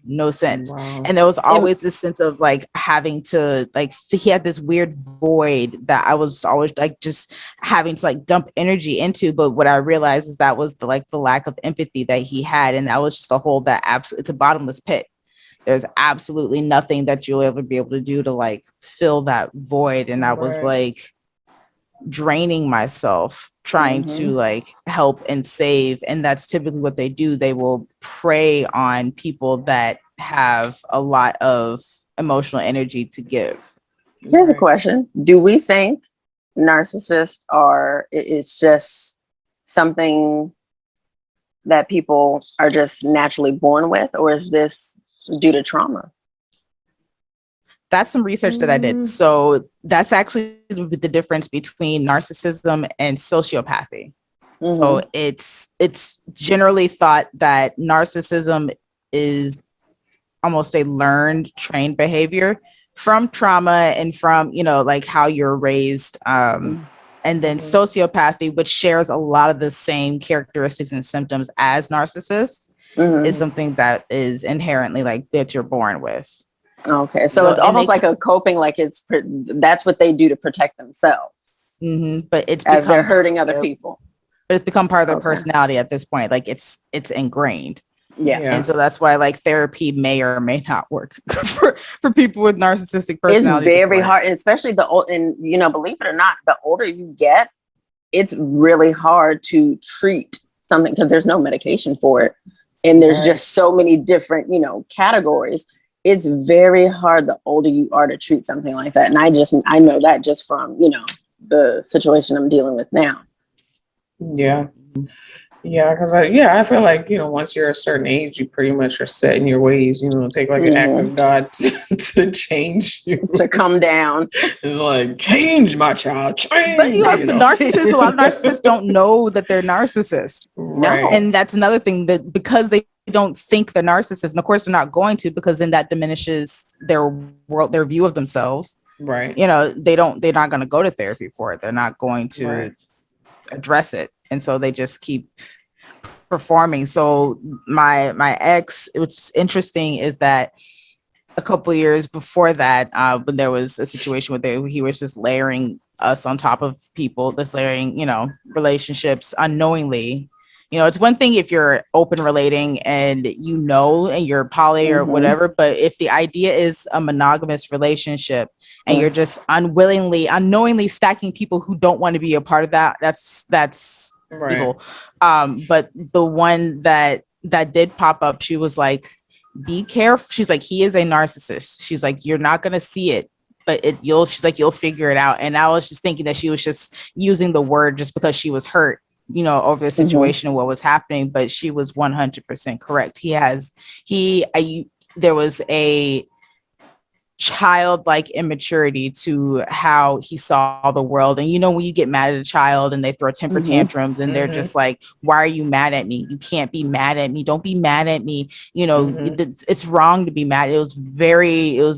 no sense. Wow. And there was always this sense of like having to, like, he had this weird void that I was always like just having to like dump energy into. But what I realized is that was the lack of empathy that he had, and that was just a hole that it's a bottomless pit. There's absolutely nothing that you'll ever be able to do to like fill that void. And I was like draining myself trying to like help and save. And that's typically what they do. They will prey on people that have a lot of emotional energy to give. Here's a question. Do we think narcissists it's just something that people are just naturally born with, or is this due to trauma? That's some research that I did. So that's actually the difference between narcissism and sociopathy. So it's generally thought that narcissism is almost a learned, trained behavior from trauma and from, you know, like how you're raised. And then sociopathy, which shares a lot of the same characteristics and symptoms as narcissists, is something that is inherently like that you're born with. Okay, so it's almost like a coping, like that's what they do to protect themselves. But it's as they're hurting other people. But it's become part of their personality at this point. Like it's ingrained. Yeah. And so that's why like therapy may or may not work for people with narcissistic personality. It's very hard, and especially and you know, believe it or not, the older you get, it's really hard to treat something, because there's no medication for it. And there's Right. just so many different, categories. It's very hard the older you are to treat something like that. And I know that just from, the situation I'm dealing with now. Yeah. Yeah, because I feel like, once you're a certain age, you pretty much are set in your ways, take like an act of God to change you. To come down. And like, change, my child, change. But narcissists, a lot of narcissists don't know that they're narcissists. Right. And that's another thing, that because they don't think they're narcissists, and of course they're not going to, because then that diminishes their world, their view of themselves. Right. They're not going to go to therapy for it. They're not going to address it. And so they just keep performing. So my ex, what's interesting is that a couple of years before that, when there was a situation where he was just layering us on top of people, this layering, relationships unknowingly. It's one thing if you're open relating and and you're poly or whatever, but if the idea is a monogamous relationship and you're just unknowingly stacking people who don't want to be a part of that, that's evil. But the one that did pop up, she was like, be careful. She's like, he is a narcissist. She's like, you're not going to see it, but you'll figure it out. And I was just thinking that she was just using the word just because she was hurt, over the situation and what was happening, but she was 100% correct. There was a childlike immaturity to how he saw the world. And when you get mad at a child and they throw temper tantrums and they're just like, why are you mad at me? You can't be mad at me. Don't be mad at me. It's wrong to be mad. It was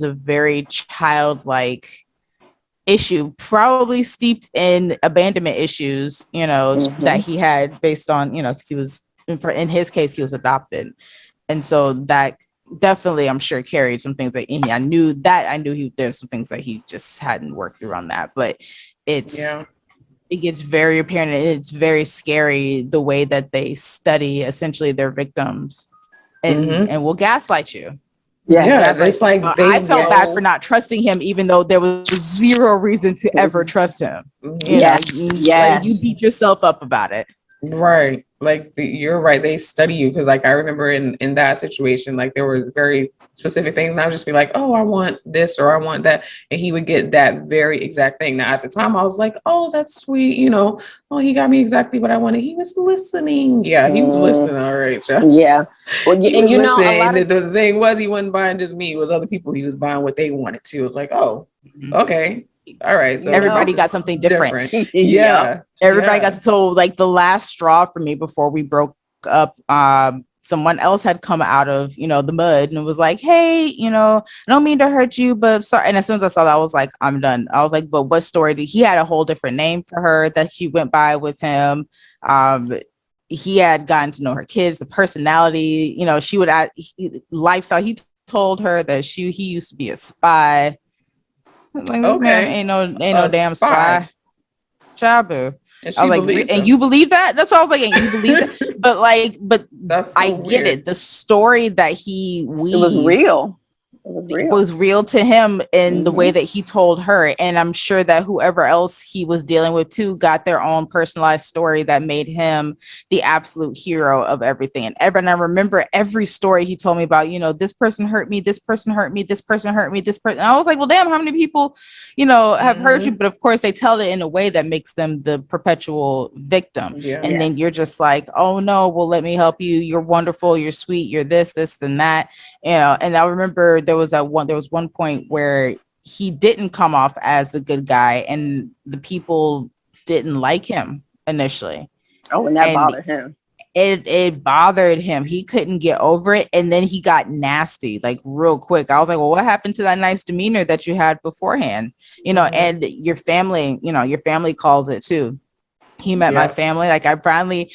a very childlike issue, probably steeped in abandonment issues, that he had based on, because he was, in his case, he was adopted. And so that definitely, I'm sure, carried some things that I knew there's some things that he just hadn't worked through on that. But it gets very apparent, and it's very scary the way that they study essentially their victims and will gaslight you. It's like I felt bad for not trusting him, even though there was zero reason to ever trust him. You beat yourself up about it. Right. Like you're right. They study you, because like I remember in that situation, like there were very specific things, and I would just be like, oh, I want this or I want that, and he would get that very exact thing. Now at the time I was like, oh, that's sweet, oh, he got me exactly what I wanted. He was listening. He was listening. All right. Yeah. Well, and the thing was, he wasn't buying just me. It was other people. He was buying what they wanted to. It was like, oh, okay. All right. So everybody got something different. Everybody got, so like the last straw for me before we broke up, someone else had come out of, the mud and was like, hey, I don't mean to hurt you, but sorry. And as soon as I saw that, I was like, I'm done. I was like, but what story he had a whole different name for her that she went by with him. He had gotten to know her kids, the personality, she would lifestyle. He told her that he used to be a spy. Like, this man ain't no damn spy. Shabu. I was like, and you believe that? That's what I was like, and you believe that? But that's I get it. The story that he weaves, it was real. Was real to him in the way that he told her. And I'm sure that whoever else he was dealing with too got their own personalized story that made him the absolute hero of everything. And I remember every story he told me about, this person hurt me, this person hurt me, this person hurt me, this person. And I was like, well, damn, how many people, have hurt you? But of course they tell it in a way that makes them the perpetual victim. And then you're just like, oh no, well, let me help you. You're wonderful. You're sweet. You're this, and that, and I remember there was one point where he didn't come off as the good guy and the people didn't like him initially. Oh, and that bothered him. It bothered him. He couldn't get over it. And then he got nasty, like real quick. I was like, well, what happened to that nice demeanor that you had beforehand? And your family, your family calls it too. He met my family. Like I finally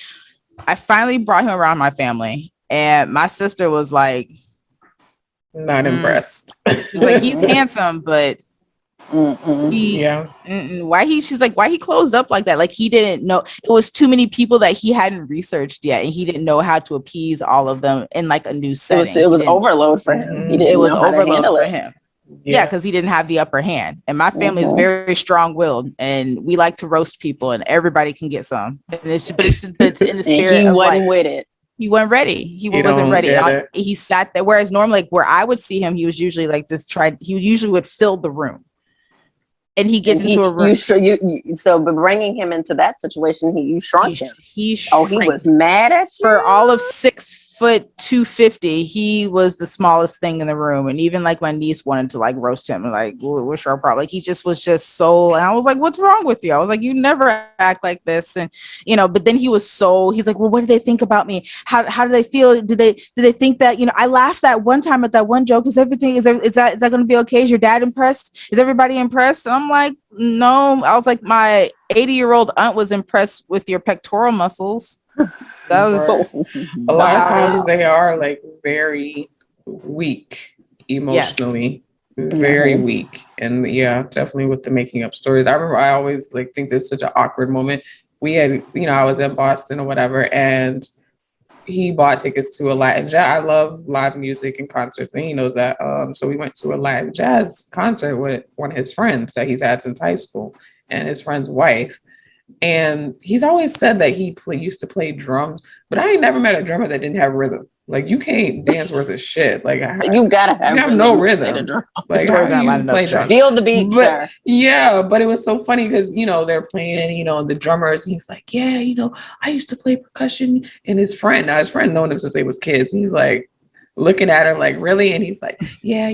brought him around my family, and my sister was like, not impressed. She's like, he's handsome, but she's like, why he closed up like that? Like he didn't know, it was too many people that he hadn't researched yet, and he didn't know how to appease all of them in like a new setting. It was overload for him. It was overload for him. Yeah, because he didn't have the upper hand. And my family is very strong-willed, and we like to roast people, and everybody can get some. And but it's in the spirit he of wasn't like, with it. he wasn't ready. He You wasn't don't ready. get it. He sat there. Whereas normally, like, where I would see him, he was usually like this. He usually would fill the room, and he gets into a room. So, but bringing him into that situation, you shrunk him. He he was mad at you for all of 6 foot 250. He was the smallest thing in the room, and even like my niece wanted to like roast him, like, what's your problem? Like, he just was just so, and I was like, what's wrong with you? I was like, you never act like this. And but then he's like, well, what do they think about me? How do they feel? Do they think that I laughed that one time at that one joke? Is that going to be okay? Is your dad impressed? Is everybody impressed? And I'm like, no. I was like, my 80-year-old aunt was impressed with your pectoral muscles. That was a lot of times they are like very weak emotionally. Very weak. And yeah, definitely with the making up stories. I remember I always like think this is such an awkward moment. We had, I was in Boston or whatever, and he bought tickets to a Latin jazz. I love live music and concerts, and he knows that. So we went to a Latin jazz concert with one of his friends that he's had since high school, and his friend's wife. And he's always said that he used to play drums, but I ain't never met a drummer that didn't have rhythm. Like, you can't dance worth a shit. Like, you gotta have no rhythm. Like, how do you play drums? Feel the beat, sir. Yeah, but it was so funny because they're playing, the drummers. And he's like, yeah, I used to play percussion. And his friend known him since they was kids. He's like, looking at her like, really? And he's like, yeah,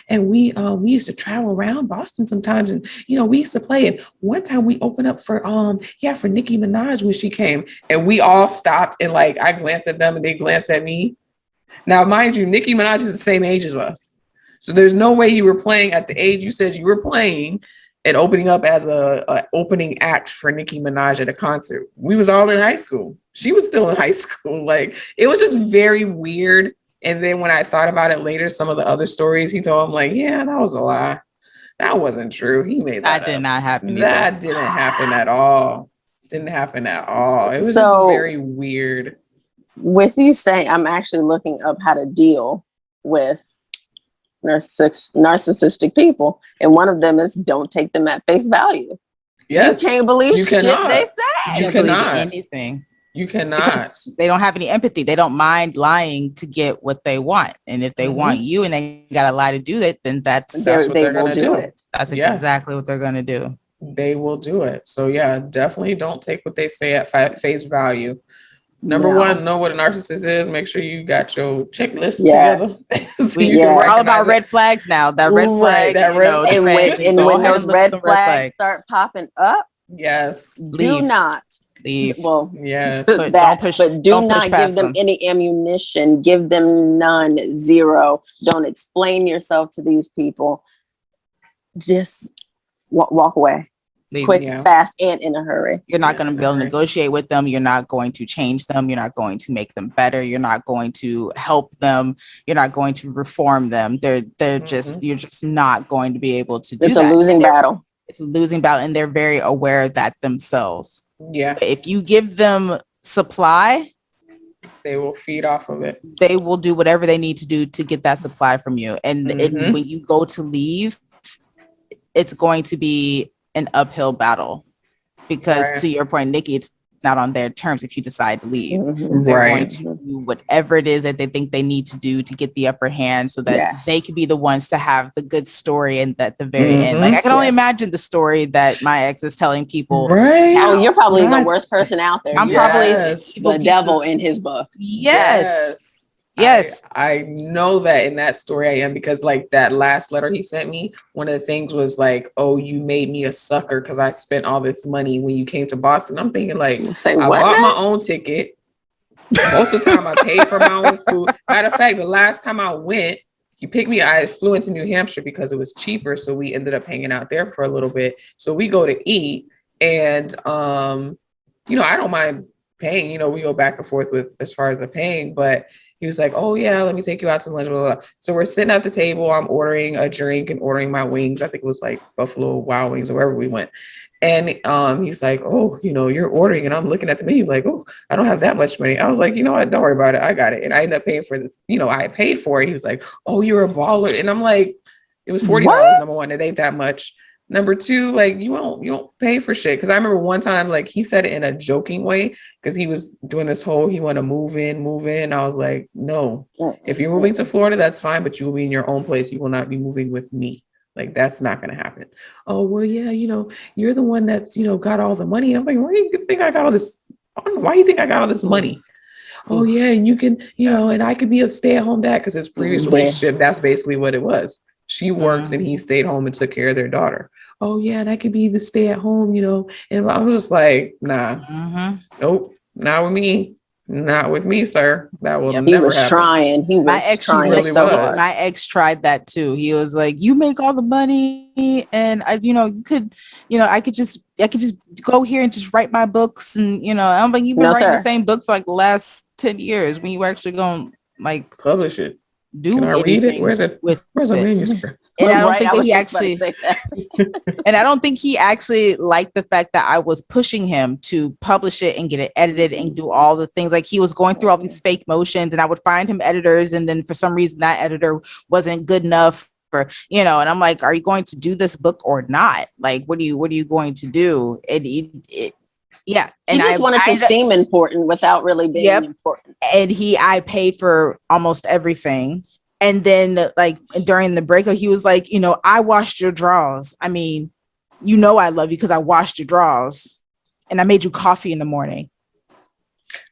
and we used to travel around Boston sometimes, and we used to play. And one time we opened up for Nicki Minaj when she came, and we all stopped, and like I glanced at them and they glanced at me. Now, mind you, Nicki Minaj is the same age as us, so there's no way you were playing at the age you said you were playing and opening up as a opening act for Nicki Minaj at a concert. We was all in high school. She was still in high school. Like, it was just very weird. And then when I thought about it later, some of the other stories he told, I'm like, yeah, that was a lie. That wasn't true. He made that up. did not happen. That didn't happen at all. Didn't happen at all. It was just very weird. With you saying, I'm actually looking up how to deal with narcissistic people. And one of them is don't take them at face value. Yes. You can't believe shit they say. You cannot. Anything. You cannot. Because they don't have any empathy. They don't mind lying to get what they want. And if they want you and they got to lie to do it, then that's what they're going to do. That's exactly what they're going to do. They will do it. So yeah, definitely don't take what they say at face value. Number one, know what a narcissist is. Make sure you got your checklist together. So we're all about red flags now. That red flag. And when those red flags start popping up, do not leave. Well, yes, but do not give them any ammunition. Give them none, zero. Don't explain yourself to these people. Just walk away. Quick, fast, and in a hurry. You're not going to be able to negotiate with them. You're not going to change them. You're not going to make them better. You're not going to help them. You're not going to reform them. You're just not going to be able to do that. It's a losing battle. It's a losing battle, and they're very aware of that themselves. Yeah. If you give them supply, they will feed off of it. They will do whatever they need to do to get that supply from you. And when you go to leave, it's going to be an uphill battle because to your point, Nikki, it's not on their terms if you decide to leave. They're going to do whatever it is that they think they need to do to get the upper hand so that they can be the ones to have the good story and at the very end. Like, I can only imagine the story that my ex is telling people. Oh, you're probably the worst person out there. I'm probably the devil in his book. Yes. I know that in that story I am, because like that last letter he sent me, one of the things was like, oh, you made me a sucker because I spent all this money when you came to Boston. I'm thinking like, I bought my own ticket. Most of the time I paid for my own food. Matter of fact, the last time I went, he picked me. I flew into New Hampshire because it was cheaper. So we ended up hanging out there for a little bit. So we go to eat and, I don't mind paying, we go back and forth with as far as the paying, but he was like, oh, yeah, let me take you out to lunch. Blah, blah, blah. So we're sitting at the table. I'm ordering a drink and ordering my wings. I think it was like Buffalo Wild Wings or wherever we went. And he's like, oh, you're ordering. And I'm looking at the menu like, oh, I don't have that much money. I was like, you know what? Don't worry about it. I got it. And I ended up paying for this. I paid for it. He was like, oh, you're a baller. And I'm like, It was $40. Number one, it ain't that much. Number two, like you don't pay for shit. Because I remember one time, like he said it in a joking way, because he was doing this whole he want to move in. I was like, no, if you're moving to Florida, that's fine, but you will be in your own place. You will not be moving with me. Like that's not gonna happen. Oh well, yeah, you're the one that's got all the money. I'm like, where do you think I got all this? Why do you think I got all this money? Oh yeah, and you can, and I could be a stay-at-home dad, because his previous relationship, that's basically what it was. She works and he stayed home and took care of their daughter. Oh yeah, and I could be the stay-at-home, and I was just like, nah, nope, not with me. Not with me, sir. That will never happen. He was trying My ex tried that too. He was like, you make all the money and I could just go here and just write my books. And, I'm like, you've been writing the same book for like the last 10 years when you were actually going to like publish it. Can I read it? Where's a manuscript? And I don't think that he actually and I don't think he actually liked the fact that I was pushing him to publish it and get it edited and do all the things. Like he was going through all these fake motions, and I would find him editors, and then for some reason that editor wasn't good enough for, and I'm like, are you going to do this book or not? Like, what are you going to do? Yeah, and I just wanted to seem important without really being important. And I paid for almost everything. And then like during the breakup, he was like, I washed your drawers. I mean, I love you because I washed your drawers and I made you coffee in the morning.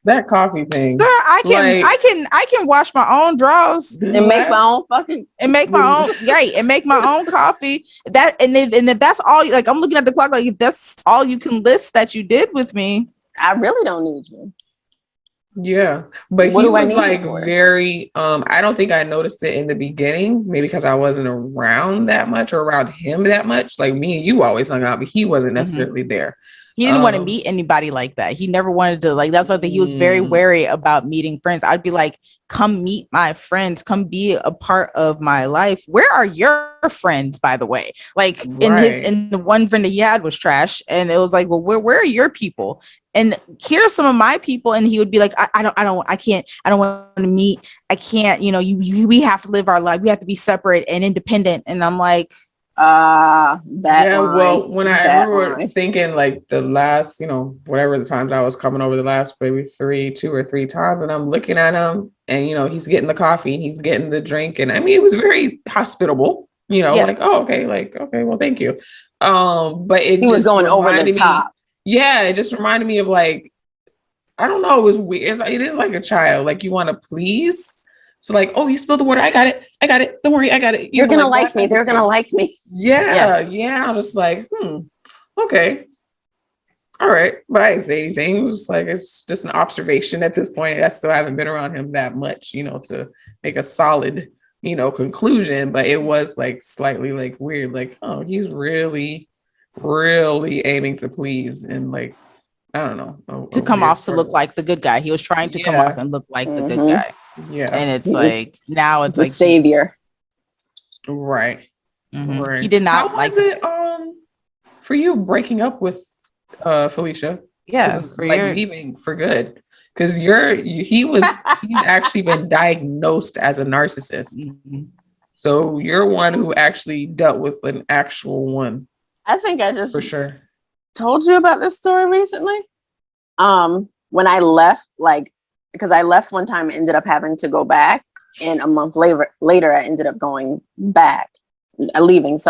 That coffee thing. Girl, I can wash my own drawers and make my own fucking and make my own and make my own coffee. That and if that's all, like I'm looking at the clock, like if that's all you can list that you did with me, I really don't need you. Yeah, but he was like very I don't think I noticed it in the beginning, maybe because I wasn't around that much or around him that much. Like me and you always hung out, but he wasn't necessarily there. He didn't want to meet anybody like that. He never wanted to, like, that's why he was very wary about meeting friends. I'd be like, come meet my friends, come be a part of my life. Where are your friends, by the way? Like in the one friend that he had was trash. And it was like, well, where are your people? And here's some of my people. And he would be like, I don't want to meet. I can't, we have to live our life. We have to be separate and independent. And I'm like, when I remember thinking like the last, whatever the times I was coming over, the last maybe 2 or 3 times, and I'm looking at him and he's getting the coffee and he's getting the drink, and I mean it was very hospitable, like, oh okay, like okay, well thank you. But he was going over the top. Yeah, it just reminded me of like, I don't know, it was weird. It is like a child, like you want to please. So like, oh, you spilled the water. I got it. Don't worry, I got it. You're going to like me. They're going to like me. Yeah. Yeah. I'm just like, okay. All right. But I didn't say anything. It was just like, it's just an observation at this point. I still haven't been around him that much, to make a solid, conclusion. But it was like slightly like weird. Like, oh, he's really, really aiming to please. And like, I don't know. To come off to look like the good guy. He was trying to come off and look like the good guy. Yeah. And it's like, now it's like savior. Right. Mm-hmm. Right. He did not. How was it for you breaking up with Felicia? Yeah, for like leaving for good. Because he's actually been diagnosed as a narcissist. Mm-hmm. So you're one who actually dealt with an actual one. I think I just for sure told you about this story recently. When I left, because I left one time and ended up having to go back. And a month later, I ended up leaving.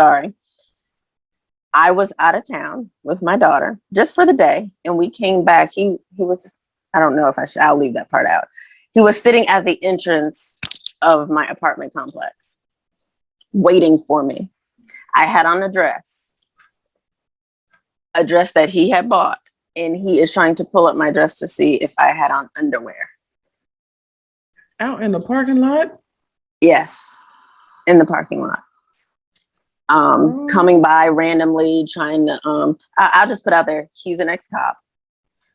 I was out of town with my daughter just for the day. And we came back. He was, I don't know if I'll leave that part out. He was sitting at the entrance of my apartment complex, waiting for me. I had on a dress that he had bought. And he is trying to pull up my dress to see if I had on underwear. Out in the parking lot? Yes, in the parking lot. Coming by randomly, trying to, I'll just put out there, he's an ex-cop.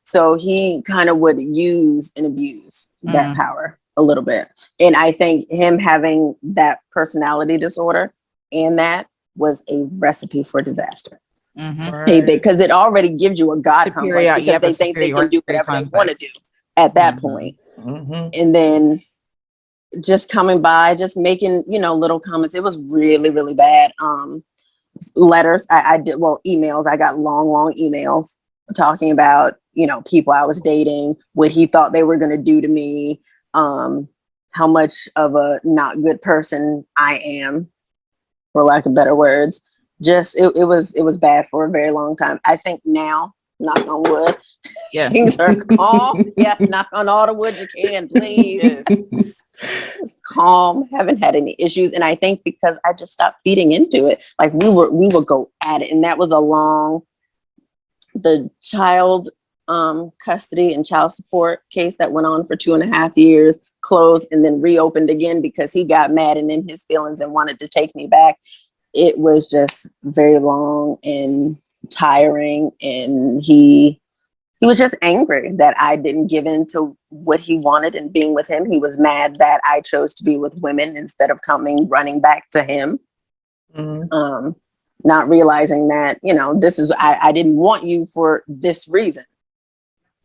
So he kind of would use and abuse that power a little bit. And I think him having that personality disorder and that was a recipe for disaster. Mm-hmm. Right. Because it already gives you a God complex because they think they can do whatever they want to do at that point. Mm-hmm. And then just coming by, just making, little comments. It was really, really bad. Letters, I did, well, emails. I got long emails talking about, people I was dating, what he thought they were going to do to me, how much of a not good person I am, for lack of better words. Just, it was bad for a very long time. I think now, knock on wood, Yeah. things are calm. Yes, knock on all the wood you can, please. It's calm, haven't had any issues. And I think because I just stopped feeding into it, like we would go at it. And that was the child custody and child support case that went on for 2.5 years, closed and then reopened again because he got mad and in his feelings and wanted to take me back. It was just very long and tiring. And he was just angry that I didn't give in to what he wanted and being with him. He was mad that I chose to be with women instead of running back to him. Mm-hmm. Not realizing that, this is, I didn't want you for this reason.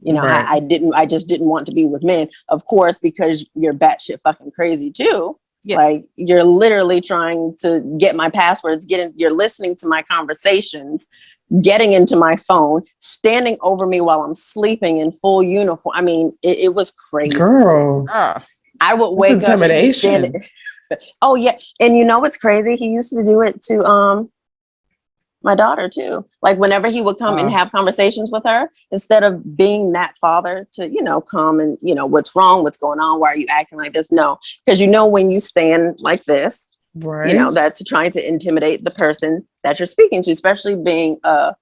Right. I just didn't want to be with men, of course, because you're batshit fucking crazy too. Yeah. Like you're literally trying to get my passwords, you're listening to my conversations, getting into my phone, standing over me while I'm sleeping in full uniform. I mean, it was crazy. Girl. I would wake up. Intimidation. Oh yeah. And you know what's crazy? He used to do it to my daughter too. Like whenever he would come and have conversations with her, instead of being that father to, come and, what's wrong, what's going on? Why are you acting like this? No, because when you stand like this, right, that's trying to intimidate the person that you're speaking to, especially being an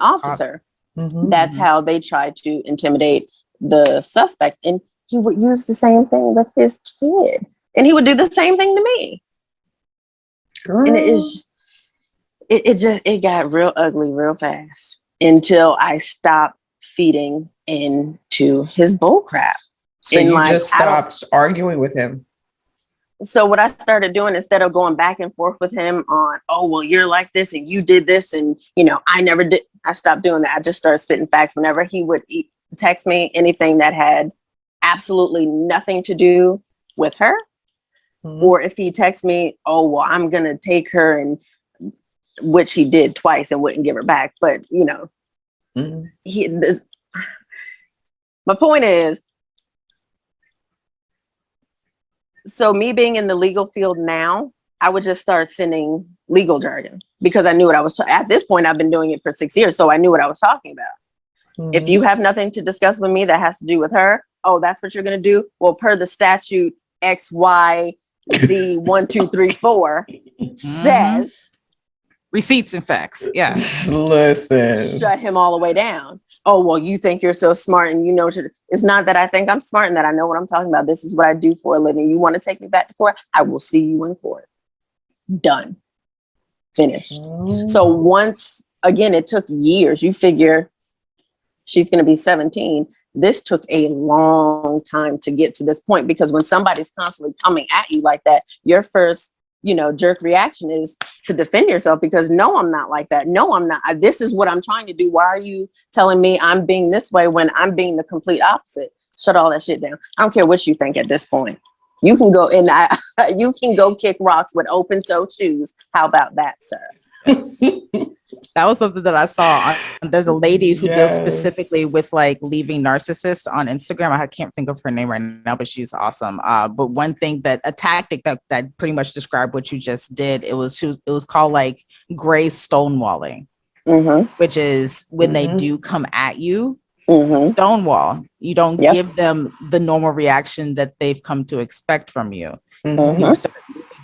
officer. Mm-hmm. That's how they try to intimidate the suspect. And he would use the same thing with his kid. And he would do the same thing to me. Girl. And it got real ugly real fast until I stopped feeding into his bull crap. So you just stopped arguing with him. So what I started doing, instead of going back and forth with him on, oh, well, you're like this and you did this and, I never did. I stopped doing that. I just started spitting facts. Whenever he would text me anything that had absolutely nothing to do with her, or if he texts me, oh, well, I'm going to take her, and which he did twice and wouldn't give her back. But, my point is, so me being in the legal field now, I would just start sending legal jargon because I knew what I was at this point. I've been doing it for 6 years, so I knew what I was talking about. Mm-hmm. If you have nothing to discuss with me that has to do with her, oh, that's what you're going to do? Well, per the statute X, Y, Z, 1, 2, 3, 4 says receipts and facts. Yeah. Listen. Shut him all the way down. Oh, well, you think you're so smart and it's not that I think I'm smart and that I know what I'm talking about. This is what I do for a living. You want to take me back to court? I will see you in court. Done. Finished. So once again, it took years. You figure she's going to be 17. This took a long time to get to this point, because when somebody's constantly coming at you like that, your first, jerk reaction is to defend yourself, because no, I'm not like that. No, I'm not. This is what I'm trying to do. Why are you telling me I'm being this way when I'm being the complete opposite? Shut all that shit down. I don't care what you think at this point. You can go and you can go kick rocks with open toe shoes. How about that, sir? That was something that I saw. There's a lady who deals specifically with like leaving narcissists on Instagram. I can't think of her name right now, but she's awesome. But one thing a tactic that pretty much described what you just did, it was called like gray stonewalling, which is when they do come at you, stonewall. You don't give them the normal reaction that they've come to expect from you. You start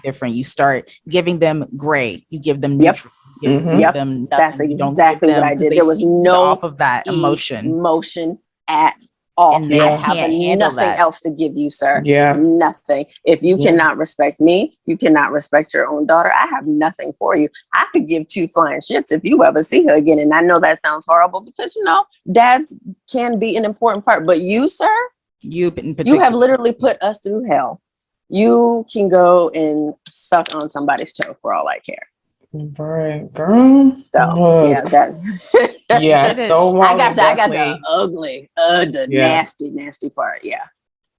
different. You start giving them gray. You give them neutral. Give them nothing. That's exactly what I did. There was no off of that emotion at all. And they can't handle nothing else to give you, sir. Yeah. Nothing. If you cannot respect me, you cannot respect your own daughter. I have nothing for you. I could give 2 flying shits if you ever see her again. And I know that sounds horrible because, dads can be an important part. But you, sir, you have literally put us through hell. You can go and suck on somebody's toe for all I care. Right, girl. So yeah, that. Yeah, so I got the ugly, the nasty part. Yeah.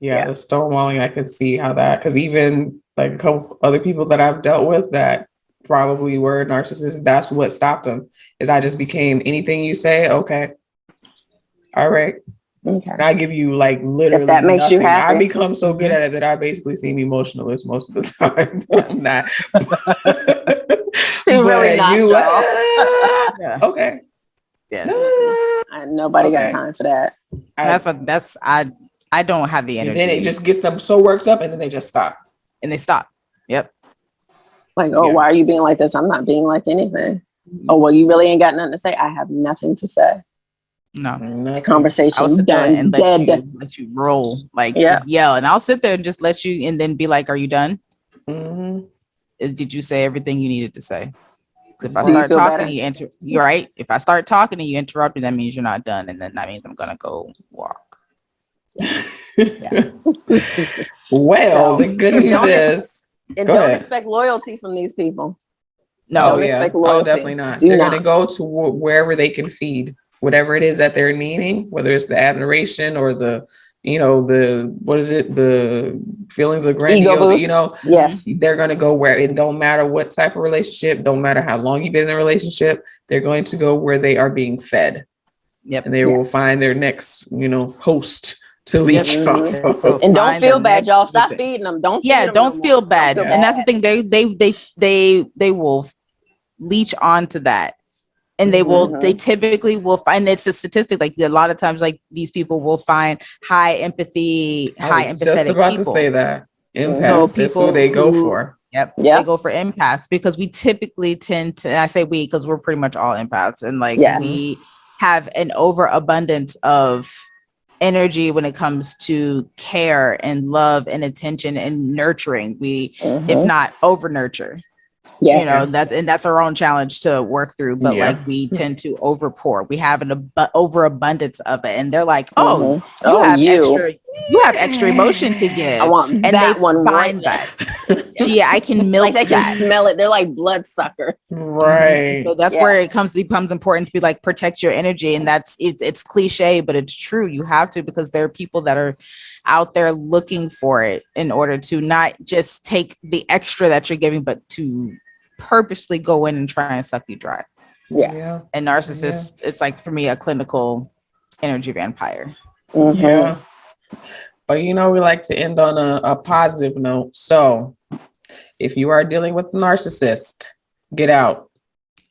Yeah, the stonewalling, I could see how that, because even like a couple other people that I've dealt with that probably were narcissists, that's what stopped them. Is I just became anything you say, okay, all right. Okay. And I give you like literally If that makes nothing. you happy. I become so good at it that I basically seem emotionless most of the time. I'm not. She really But not, you, y'all. Yeah. okay. Yeah. Nobody got Okay. time for that. I don't have the And energy. then it just gets them so worked up, and then they just stop. And they stop. Yep. Like, oh, Yeah. why are you being like this? I'm not being like anything. Oh, well, you really ain't got nothing to say. I have nothing to say. No. Nothing. Conversation I'll sit there done. and Dead. let you roll, like Yeah. just yell, and I'll sit there and just let you, and then be like, "Are you done? Mhm. Did you say everything you needed to say?" 'Cause if I Do you start feel talking, better? you're right. If I start talking and you interrupt me, that means you're not done, and then that means I'm gonna go walk. Well, So, the good news don't- is, And Go don't ahead. expect loyalty from these people. No, Don't expect loyalty. definitely not. Do They're not. going to go to wherever they can feed whatever it is that they're needing, whether it's the admiration or the, what is it? The feelings of Ego grandiose, boost. Yes. they're going to go where it don't matter what type of relationship, don't matter how long you've been in the relationship, they're going to go where they are being fed. Yep. And they will find their next, host to leech off of. And don't feel bad, y'all. Stop feeding them. Don't feed them don't no feel more. bad. Don't feel And that's the bad. thing. They will leech onto that. And they typically will find, it's a statistic, like a lot of times, like these people will find high empathy, high empathetic just about people. to say that. Empaths, So that's who they go for. Yep. They go for empaths, because we typically tend to, and I say we, because we're pretty much all empaths, and like we have an overabundance of energy when it comes to care and love and attention and nurturing. We, if not over nurture. That's our own challenge to work through, but like we tend to over pour. We have an overabundance of it, and they're like, "Oh, you have extra emotion to give." I want and that they one find right. that. I can milk like they that. can smell it. They're like blood suckers, right? So that's where it becomes important to be like, protect your energy, and it's cliche, but it's true. You have to, because there are people that are out there looking for it in order to not just take the extra that you're giving, but to purposely go in and try and suck you dry. Yes. And narcissist, it's like, for me, a clinical energy vampire. Yeah. But we like to end on a positive note. So if you are dealing with a narcissist, get out.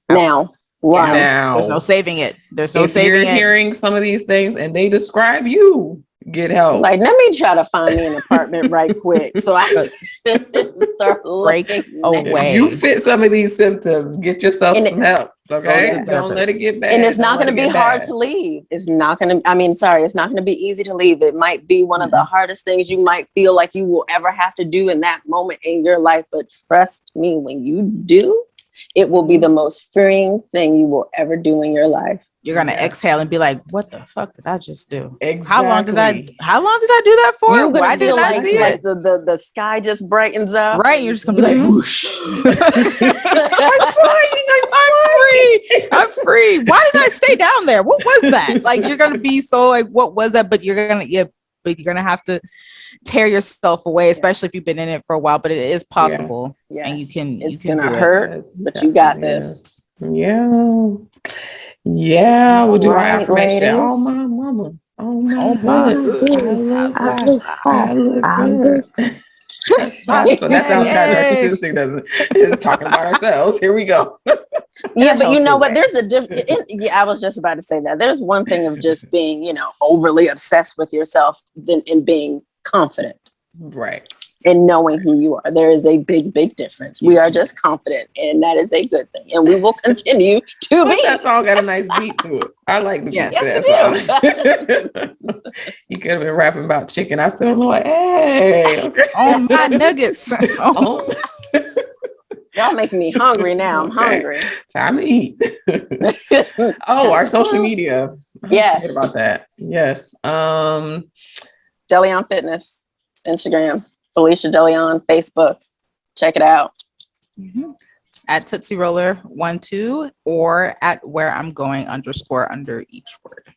Now. Run. Now. There's no saving it. There's no if saving you're it. hearing some of these things and they describe you, get help. Like, let me try to find me an apartment right quick so I can start break away. You fit some of these symptoms, get yourself some help. Okay, don't let it get bad. And it's not going to be hard to leave. It's not going to. It's not going to be easy to leave. It might be one of the hardest things you might feel like you will ever have to do in that moment in your life. But trust me, when you do, it will be the most freeing thing you will ever do in your life. You're gonna exhale and be like, "What the fuck did I just do? Exactly. How long did I do that for? You're gonna Why feel didn't I see it? The sky just brightens up. Right, you're just gonna be like, whoosh. I'm flying. I'm free. Why did I stay down there? What was that? Like, you're gonna be so like, what was that? But you're gonna have to tear yourself away, especially if you've been in it for a while. But it is possible, and you can. It's you can gonna hurt, but you got this. Yeah, we'll do our affirmation. Ladies. Oh my mama. Oh my God. I look good. That sounds kind of narcissistic, doesn't it? It's talking about ourselves. Here we go. Yeah, but you know what? There's a difference. I was just about to say that. There's one thing of just being, overly obsessed with yourself than in being confident. Right. And knowing who you are. There is a big, big difference. We are just confident, and that is a good thing. And we will continue to be. That song got a nice beat to it. I like the beat to that song. You could have been rapping about chicken. I still am like, hey, okay. Oh, my nuggets. Y'all making me hungry now. I'm hungry. Time to eat. Our social media. Yes. Forget about that. Yes. Deleon Fitness, Instagram. Felicia Deleon, Facebook. Check it out. At Tootsie Roller 12 or at where I'm going _ under each word.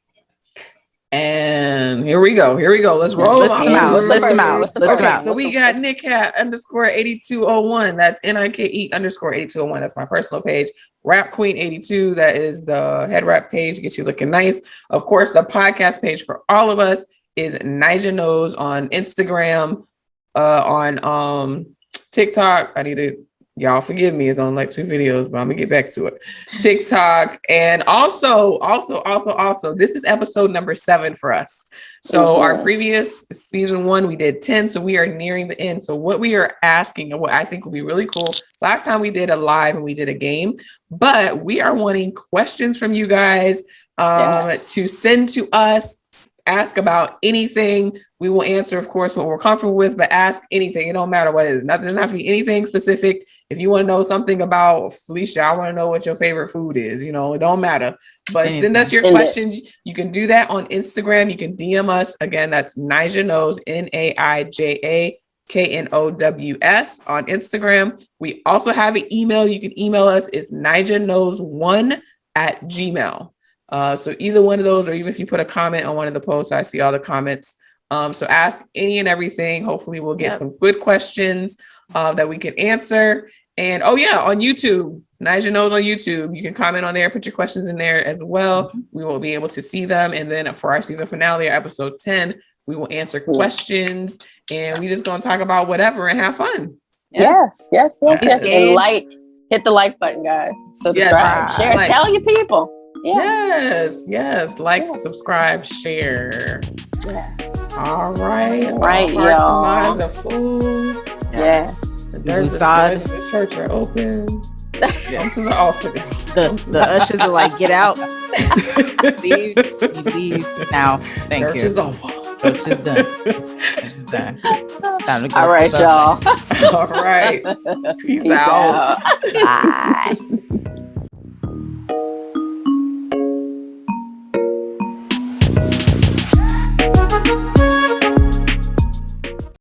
And here we go. Let's roll. List them out. What's the List them first out. one? What's the List first them one? out. So we got NickCat_8201. That's NIKE_8201. That's my personal page. Rap Queen 82. That is the head rap page. Get you looking nice. Of course, the podcast page for all of us is Nija Knows on Instagram, on TikTok. Y'all forgive me, it's on like 2 videos, but I'm gonna get back to it. TikTok, and also, this is episode number 7 for us. So our previous season 1, we did 10, so we are nearing the end. So what we are asking, and what I think would be really cool, last time we did a live and we did a game, but we are wanting questions from you guys to send to us. Ask about anything. We will answer, of course, what we're comfortable with, but ask anything. It don't matter what it is. Nothing doesn't have to be anything specific. If you want to know something about Felicia, I want to know what your favorite food is. It don't matter. But send us your questions. You can do that on Instagram. You can DM us. Again, that's Nija Knows, NAIJAKNOWS on Instagram. We also have an email. You can email us. It's nijanows1@gmail.com. So either one of those, or even if you put a comment on one of the posts, I see all the comments. So ask any and everything. Hopefully we'll get some good questions that we can answer. And on YouTube, Nija Knows on YouTube, you can comment on there, put your questions in there as well. We will be able to see them. And then for our season finale, or episode 10, we will answer questions, and we just gonna talk about whatever and have fun. Yes. And Yes. hit the like button, guys. Subscribe, share, tell your people. Yes. Like, subscribe, share. Yes. All right, y'all. Minds are full. Yes. The doors of the church are open. Come to the altar. The ushers are like, get out. Leave. You leave now. Thank Church you. is over. Church is done. Church is done. Time to go. All right, y'all. All right. Peace out. Bye.